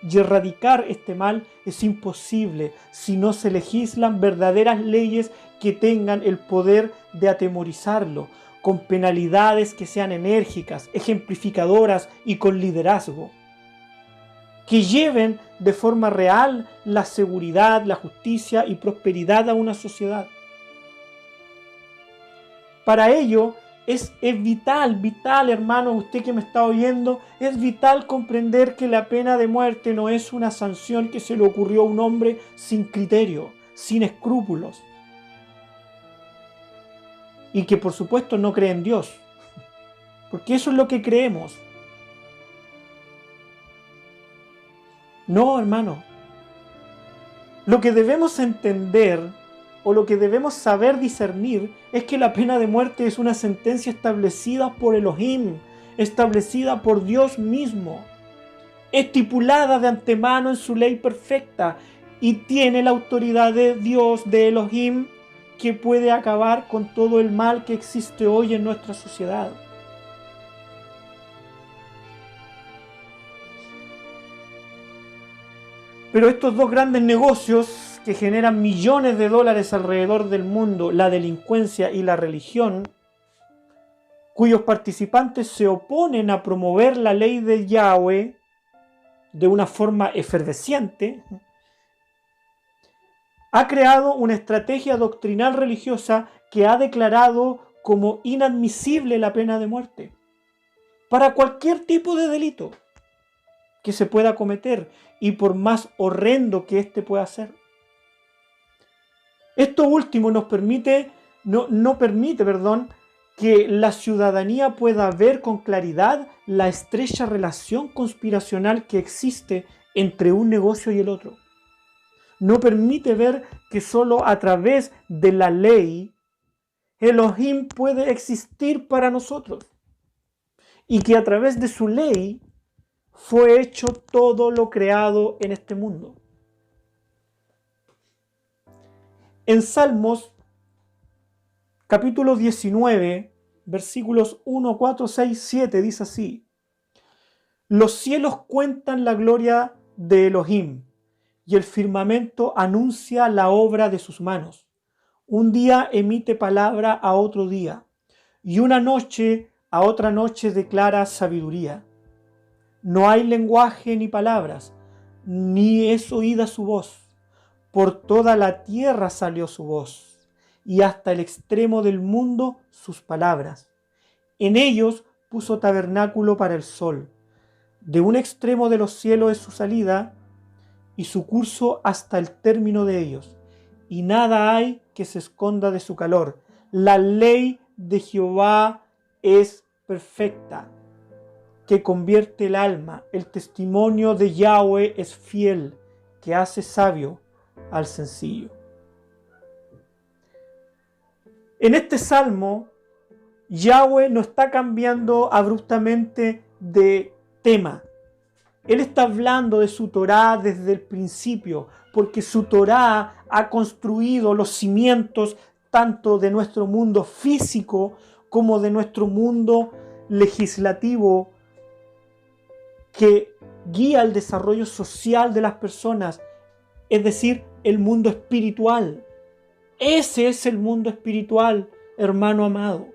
y erradicar este mal es imposible si no se legislan verdaderas leyes que tengan el poder de atemorizarlo, con penalidades que sean enérgicas, ejemplificadoras y con liderazgo, que lleven de forma real la seguridad, la justicia y prosperidad a una sociedad. Para ello es vital, hermano, usted que me está oyendo, es vital comprender que la pena de muerte no es una sanción que se le ocurrió a un hombre sin criterio, sin escrúpulos, y que por supuesto no cree en Dios, porque eso es lo que creemos. No, hermano. Lo que debemos entender o lo que debemos saber discernir es que la pena de muerte es una sentencia establecida por Elohim, establecida por Dios mismo, estipulada de antemano en su ley perfecta, y tiene la autoridad de Dios, de Elohim, que puede acabar con todo el mal que existe hoy en nuestra sociedad. Pero estos dos grandes negocios que generan millones de dólares alrededor del mundo, la delincuencia y la religión, cuyos participantes se oponen a promover la ley de Yahweh de una forma efervesciente, ha creado una estrategia doctrinal religiosa que ha declarado como inadmisible la pena de muerte para cualquier tipo de delito que se pueda cometer y por más horrendo que éste pueda ser. Esto último no permite que la ciudadanía pueda ver con claridad la estrecha relación conspiracional que existe entre un negocio y el otro. No permite ver que solo a través de la ley Elohim puede existir para nosotros y que a través de su ley fue hecho todo lo creado en este mundo. En Salmos, capítulo 19, versículos 1, 4, 6, 7, dice así: los cielos cuentan la gloria de Elohim, y el firmamento anuncia la obra de sus manos. Un día emite palabra a otro día, y una noche a otra noche declara sabiduría. No hay lenguaje ni palabras, ni es oída su voz. Por toda la tierra salió su voz, y hasta el extremo del mundo sus palabras. En ellos puso tabernáculo para el sol. De un extremo de los cielos es su salida, y su curso hasta el término de ellos. Y nada hay que se esconda de su calor. La ley de Jehová es perfecta, que convierte el alma. El testimonio de Yahweh es fiel, que hace sabio al sencillo. En este salmo, Yahweh no está cambiando abruptamente de tema. Él está hablando de su Torá desde el principio, porque su Torá ha construido los cimientos tanto de nuestro mundo físico como de nuestro mundo legislativo, que guía el desarrollo social de las personas, es decir, el mundo espiritual. Ese es el mundo espiritual, hermano amado.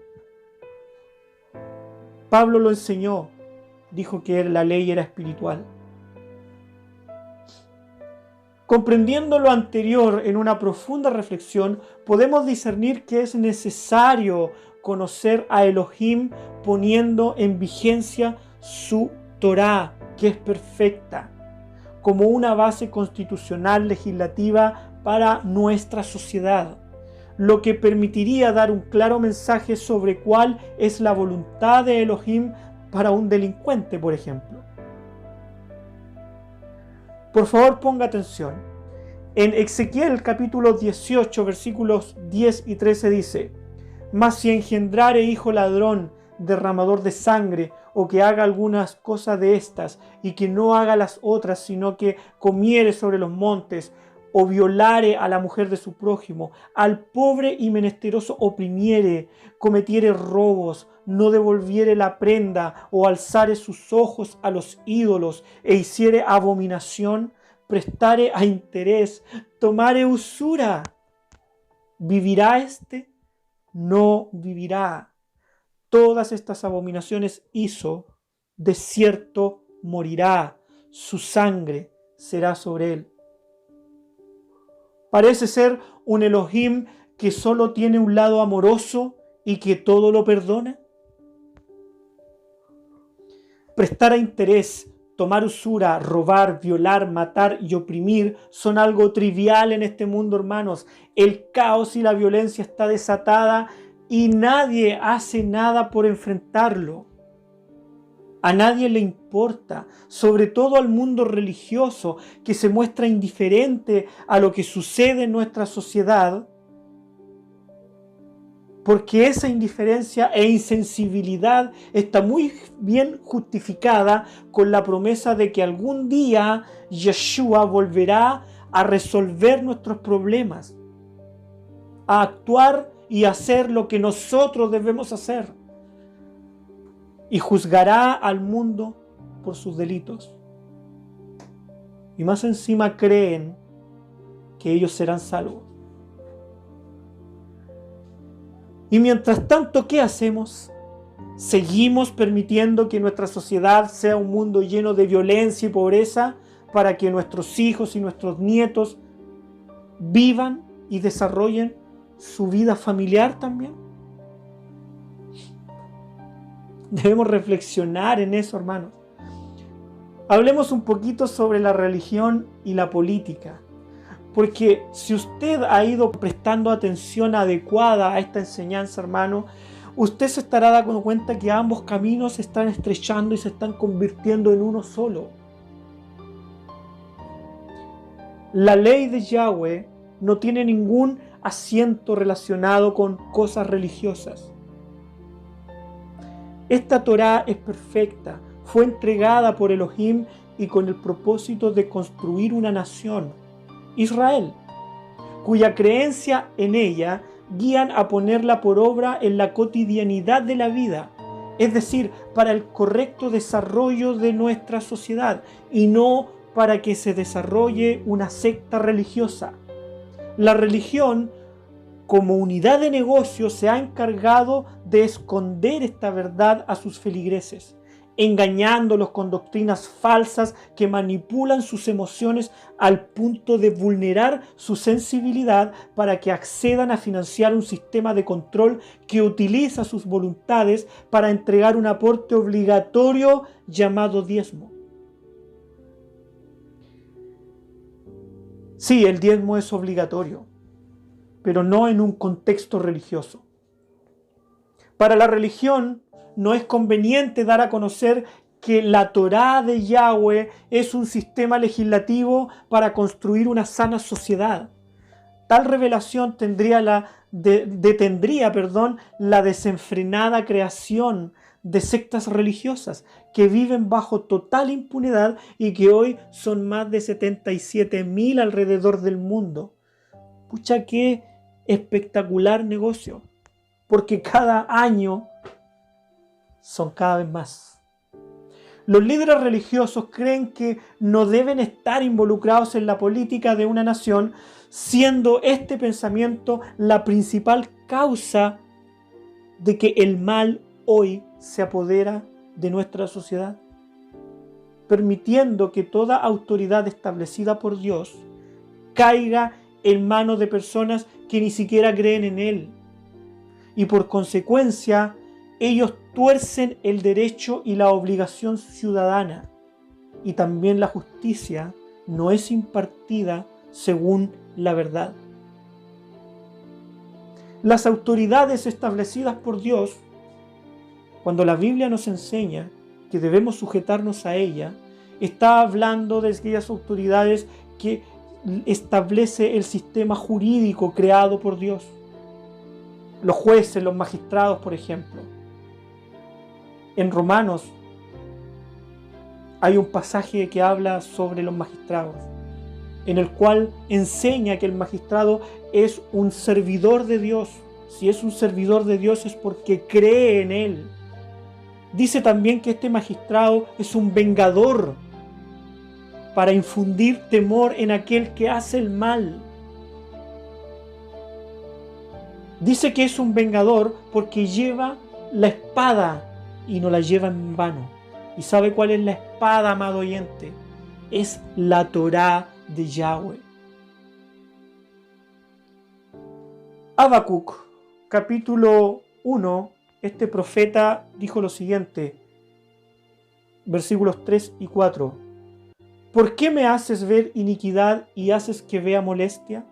Pablo lo enseñó, dijo que la ley era espiritual. Comprendiendo lo anterior en una profunda reflexión, podemos discernir que es necesario conocer a Elohim poniendo en vigencia su Torá, que es perfecta, como una base constitucional legislativa para nuestra sociedad, lo que permitiría dar un claro mensaje sobre cuál es la voluntad de Elohim para un delincuente, por ejemplo. Por favor, ponga atención. En Ezequiel capítulo 18, versículos 10 y 13 dice: mas si engendrare hijo ladrón, derramador de sangre, o que haga algunas cosas de estas, y que no haga las otras, sino que comiere sobre los montes, o violare a la mujer de su prójimo, al pobre y menesteroso oprimiere, cometiere robos, no devolviere la prenda, o alzare sus ojos a los ídolos, e hiciere abominación, prestare a interés, tomare usura, ¿vivirá éste? No vivirá. Todas estas abominaciones hizo, de cierto morirá, su sangre será sobre él. Parece ser un Elohim que solo tiene un lado amoroso y que todo lo perdona. Prestar a interés, tomar usura, robar, violar, matar y oprimir son algo trivial en este mundo, hermanos. El caos y la violencia está desatada y nadie hace nada por enfrentarlo. A nadie le importa, sobre todo al mundo religioso que se muestra indiferente a lo que sucede en nuestra sociedad, porque esa indiferencia e insensibilidad está muy bien justificada con la promesa de que algún día Yeshua volverá a resolver nuestros problemas, a actuar y hacer lo que nosotros debemos hacer, y juzgará al mundo por sus delitos. Y más encima creen que ellos serán salvos. Y mientras tanto, ¿qué hacemos? ¿Seguimos permitiendo que nuestra sociedad sea un mundo lleno de violencia y pobreza para que nuestros hijos y nuestros nietos vivan y desarrollen su vida familiar también? Debemos reflexionar en eso, hermanos. Hablemos un poquito sobre la religión y la política. Porque si usted ha ido prestando atención adecuada a esta enseñanza, hermano, usted se estará dando cuenta que ambos caminos se están estrechando y se están convirtiendo en uno solo. La ley de Yahweh no tiene ningún asiento relacionado con cosas religiosas. Esta Torá es perfecta, fue entregada por Elohim y con el propósito de construir una nación, Israel, cuya creencia en ella guían a ponerla por obra en la cotidianidad de la vida, es decir, para el correcto desarrollo de nuestra sociedad y no para que se desarrolle una secta religiosa. La religión, como unidad de negocio, se ha encargado de esconder esta verdad a sus feligreses, engañándolos con doctrinas falsas que manipulan sus emociones al punto de vulnerar su sensibilidad para que accedan a financiar un sistema de control que utiliza sus voluntades para entregar un aporte obligatorio llamado diezmo. Sí, el diezmo es obligatorio, pero no en un contexto religioso. Para la religión no es conveniente dar a conocer que la Torá de Yahweh es un sistema legislativo para construir una sana sociedad. Tal revelación detendría la desenfrenada creación de sectas religiosas que viven bajo total impunidad y que hoy son más de 77.000 alrededor del mundo. Pucha, qué espectacular negocio, porque cada año son cada vez más. Los líderes religiosos creen que no deben estar involucrados en la política de una nación, siendo este pensamiento la principal causa de que el mal hoy se apodera de nuestra sociedad, permitiendo que toda autoridad establecida por Dios caiga en manos de personas que ni siquiera creen en Él. Y por consecuencia, ellos tuercen el derecho y la obligación ciudadana. Y también la justicia no es impartida según la verdad. Las autoridades establecidas por Dios, cuando la Biblia nos enseña que debemos sujetarnos a ella, está hablando de aquellas autoridades que establece el sistema jurídico creado por Dios. Los jueces, los magistrados, por ejemplo. En Romanos hay un pasaje que habla sobre los magistrados. en el cual enseña que el magistrado es un servidor de Dios. Si es un servidor de Dios es porque cree en Él. Dice también que este magistrado es un vengador para infundir temor en aquel que hace el mal. Dice que es un vengador porque lleva la espada y no la lleva en vano. ¿Y sabe cuál es la espada, amado oyente? Es la Torá de Yahweh. Habacuc, capítulo 1, este profeta dijo lo siguiente, versículos 3 y 4. ¿Por qué me haces ver iniquidad y haces que vea molestia?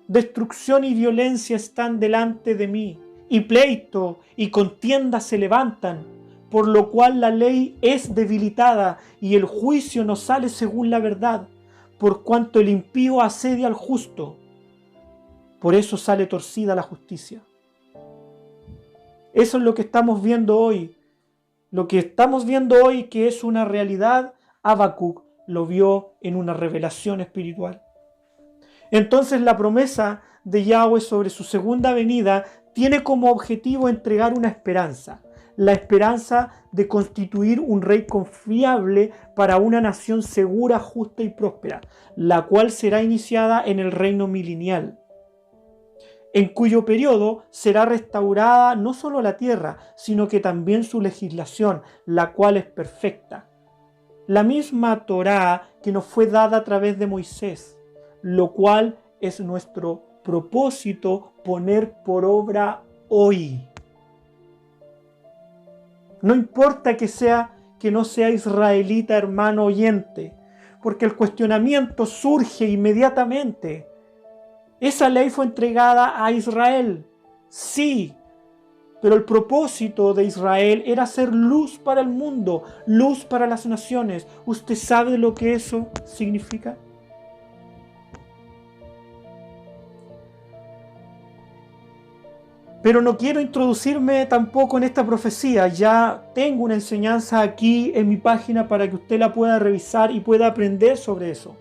Destrucción y violencia están delante de mí, y pleito y contienda se levantan, por lo cual la ley es debilitada y el juicio no sale según la verdad, por cuanto el impío asedia al justo. Por eso sale torcida la justicia. Eso es lo que estamos viendo hoy. Lo que estamos viendo hoy, que es una realidad, Habacuc lo vio en una revelación espiritual. Entonces la promesa de Yahweh sobre su segunda venida tiene como objetivo entregar una esperanza, la esperanza de constituir un rey confiable para una nación segura, justa y próspera, la cual será iniciada en el reino milenial, en cuyo periodo será restaurada no solo la tierra, sino que también su legislación, la cual es perfecta. La misma Torá que nos fue dada a través de Moisés, lo cual es nuestro propósito poner por obra hoy. No importa que no sea israelita, hermano oyente, porque el cuestionamiento surge inmediatamente. Esa ley fue entregada a Israel, sí, pero el propósito de Israel era ser luz para el mundo, luz para las naciones. ¿Usted sabe lo que eso significa? Pero no quiero introducirme tampoco en esta profecía. Ya tengo una enseñanza aquí en mi página para que usted la pueda revisar y pueda aprender sobre eso.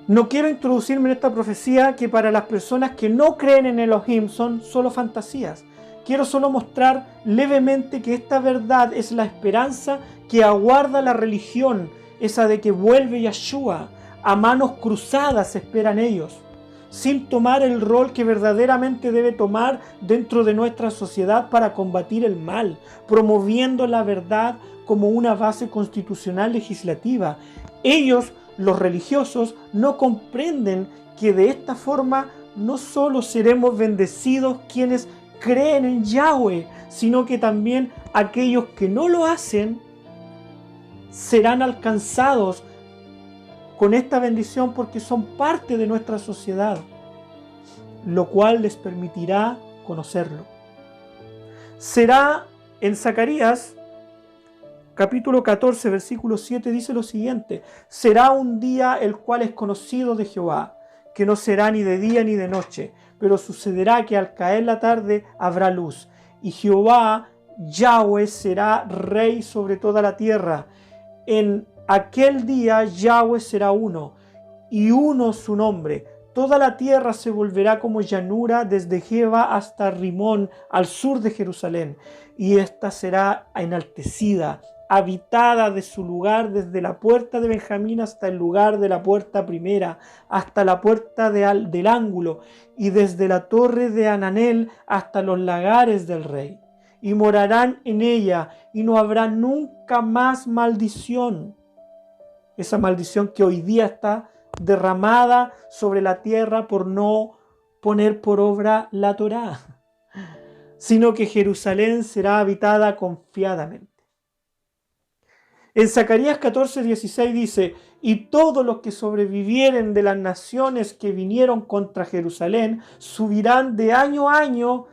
No quiero introducirme en esta profecía que para las personas que no creen en Elohim son solo fantasías. Quiero solo mostrar levemente que esta verdad es la esperanza que aguarda la religión, esa de que vuelve Yahshua. A manos cruzadas esperan ellos, sin tomar el rol que verdaderamente debe tomar dentro de nuestra sociedad para combatir el mal, promoviendo la verdad como una base constitucional legislativa. Ellos, los religiosos, no comprenden que de esta forma no solo seremos bendecidos quienes creen en Yahweh, sino que también aquellos que no lo hacen serán alcanzados con esta bendición porque son parte de nuestra sociedad, lo cual les permitirá conocerlo. Será en Zacarías, capítulo 14, versículo 7, dice lo siguiente: será un día el cual es conocido de Jehová, que no será ni de día ni de noche, pero sucederá que al caer la tarde habrá luz, y Jehová, Yahweh, será rey sobre toda la tierra. En aquel día Yahweh será uno, y uno su nombre. Toda la tierra se volverá como llanura desde Jeba hasta Rimón, al sur de Jerusalén, y ésta será enaltecida, habitada de su lugar desde la puerta de Benjamín hasta el lugar de la puerta primera, hasta la puerta del ángulo, y desde la torre de Ananel hasta los lagares del rey. Y morarán en ella, y no habrá nunca más maldición. Esa maldición que hoy día está derramada sobre la tierra por no poner por obra la Torá, sino que Jerusalén será habitada confiadamente. En Zacarías 14:16 dice: y todos los que sobrevivieren de las naciones que vinieron contra Jerusalén subirán de año a año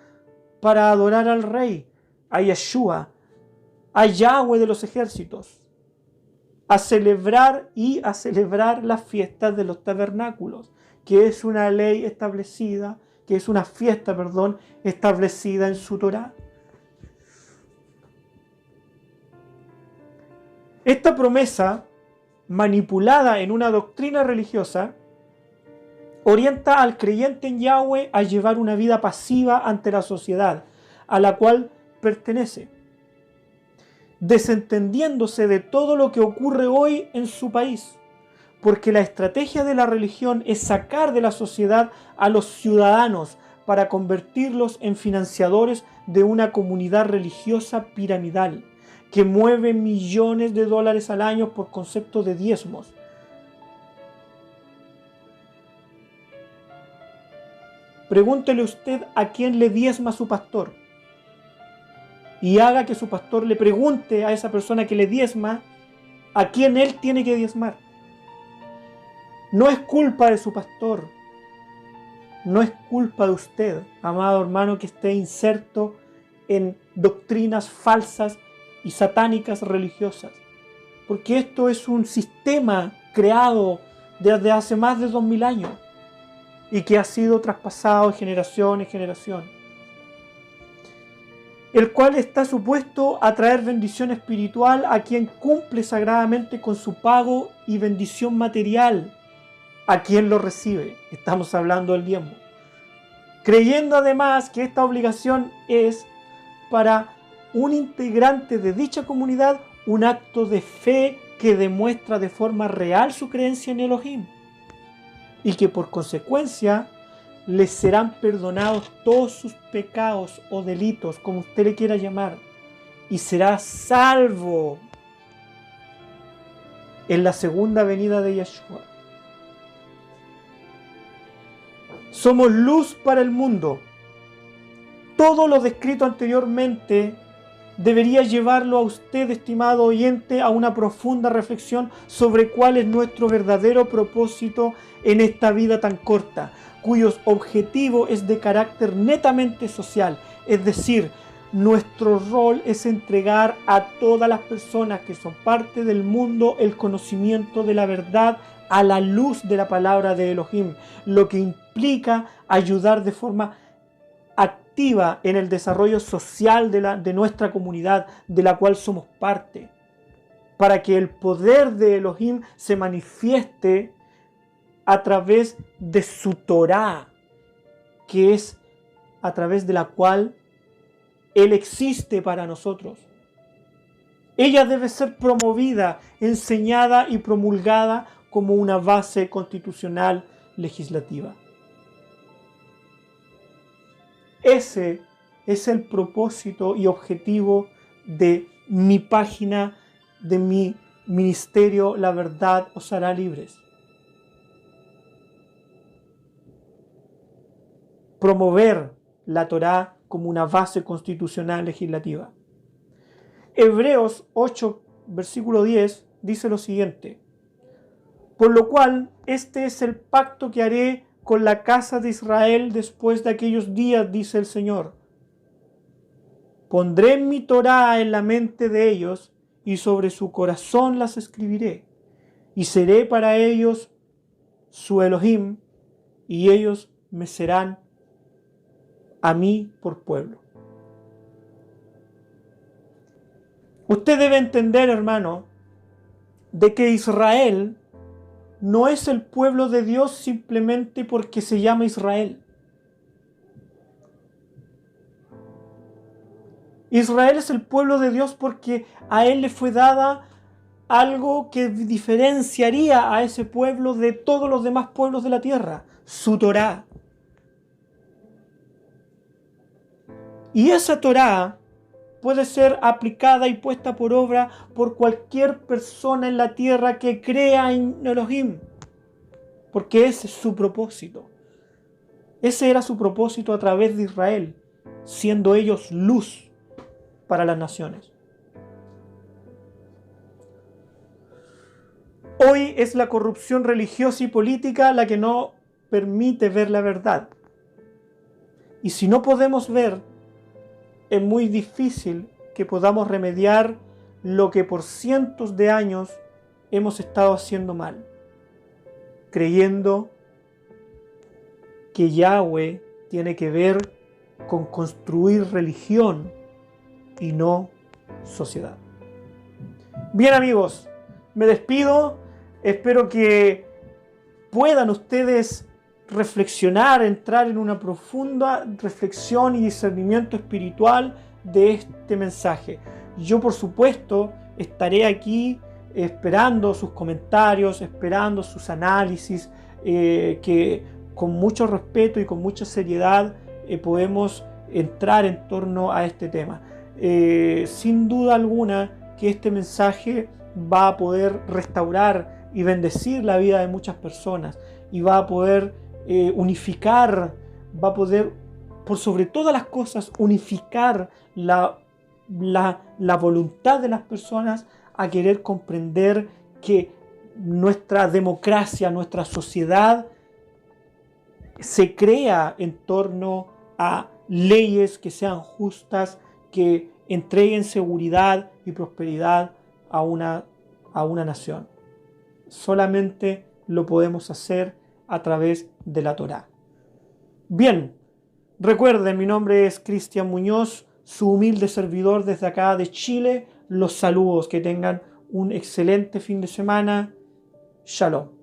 para adorar al Rey, a Yeshua, a Yahweh de los ejércitos, a celebrar las fiestas de los tabernáculos, que es una ley establecida, que es una fiesta, establecida en su Torá. Esta promesa, manipulada en una doctrina religiosa, orienta al creyente en Yahweh a llevar una vida pasiva ante la sociedad a la cual pertenece, desentendiéndose de todo lo que ocurre hoy en su país, porque la estrategia de la religión es sacar de la sociedad a los ciudadanos para convertirlos en financiadores de una comunidad religiosa piramidal que mueve millones de dólares al año por concepto de diezmos. Pregúntele usted a quién le diezma su pastor y haga que su pastor le pregunte a esa persona que le diezma a quién él tiene que diezmar. No es culpa de su pastor, no es culpa de usted, amado hermano, que esté inserto en doctrinas falsas y satánicas religiosas, porque esto es un sistema creado desde hace más de 2000 años y que ha sido traspasado de generación en generación, el cual está supuesto a traer bendición espiritual a quien cumple sagradamente con su pago y bendición material a quien lo recibe. Estamos hablando del diezmo, creyendo además que esta obligación es para un integrante de dicha comunidad un acto de fe que demuestra de forma real su creencia en Elohim, y que por consecuencia les serán perdonados todos sus pecados o delitos, como usted le quiera llamar, y será salvo en la segunda venida de Yeshua. Somos luz para el mundo. Todo lo descrito anteriormente debería llevarlo a usted, estimado oyente, a una profunda reflexión sobre cuál es nuestro verdadero propósito en esta vida tan corta, cuyo objetivo es de carácter netamente social. Es decir, nuestro rol es entregar a todas las personas que son parte del mundo el conocimiento de la verdad a la luz de la palabra de Elohim, lo que implica ayudar de forma activa en el desarrollo social de nuestra comunidad, de la cual somos parte, para que el poder de Elohim se manifieste a través de su Torá, que es a través de la cual Él existe para nosotros. Ella debe ser promovida, enseñada y promulgada como una base constitucional legislativa. Ese es el propósito y objetivo de mi página, de mi ministerio. La verdad os hará libres. Promover la Torá como una base constitucional legislativa. Hebreos 8, versículo 10, dice lo siguiente: por lo cual, este es el pacto que haré con la casa de Israel después de aquellos días, dice el Señor. Pondré mi Torá en la mente de ellos y sobre su corazón las escribiré, y seré para ellos su Elohim, y ellos me serán a mí por pueblo. Usted debe entender, hermano, de que Israel no es el pueblo de Dios simplemente porque se llama Israel. Israel es el pueblo de Dios porque a él le fue dada algo que diferenciaría a ese pueblo de todos los demás pueblos de la tierra: su Torá. Y esa Torá puede ser aplicada y puesta por obra por cualquier persona en la tierra que crea en Elohim, porque ese es su propósito. Ese era su propósito a través de Israel, siendo ellos luz para las naciones. Hoy es la corrupción religiosa y política la que no permite ver la verdad. Y si no podemos ver, es muy difícil que podamos remediar lo que por cientos de años hemos estado haciendo mal, creyendo que Yahweh tiene que ver con construir religión y no sociedad. Bien amigos, me despido. Espero que puedan ustedes reflexionar, entrar en una profunda reflexión y discernimiento espiritual de este mensaje. Yo, por supuesto, estaré aquí esperando sus comentarios, esperando sus análisis, que con mucho respeto y con mucha seriedad podemos entrar en torno a este tema. Sin duda alguna que este mensaje va a poder restaurar y bendecir la vida de muchas personas y va a poder unificar, va a poder, por sobre todas las cosas, unificar la voluntad de las personas a querer comprender que nuestra democracia, nuestra sociedad se crea en torno a leyes que sean justas, que entreguen seguridad y prosperidad a una nación. Solamente lo podemos hacer a través de la Torá. Bien, recuerden, mi nombre es Cristian Muñoz, su humilde servidor desde acá de Chile. Los saludos, que tengan un excelente fin de semana. Shalom.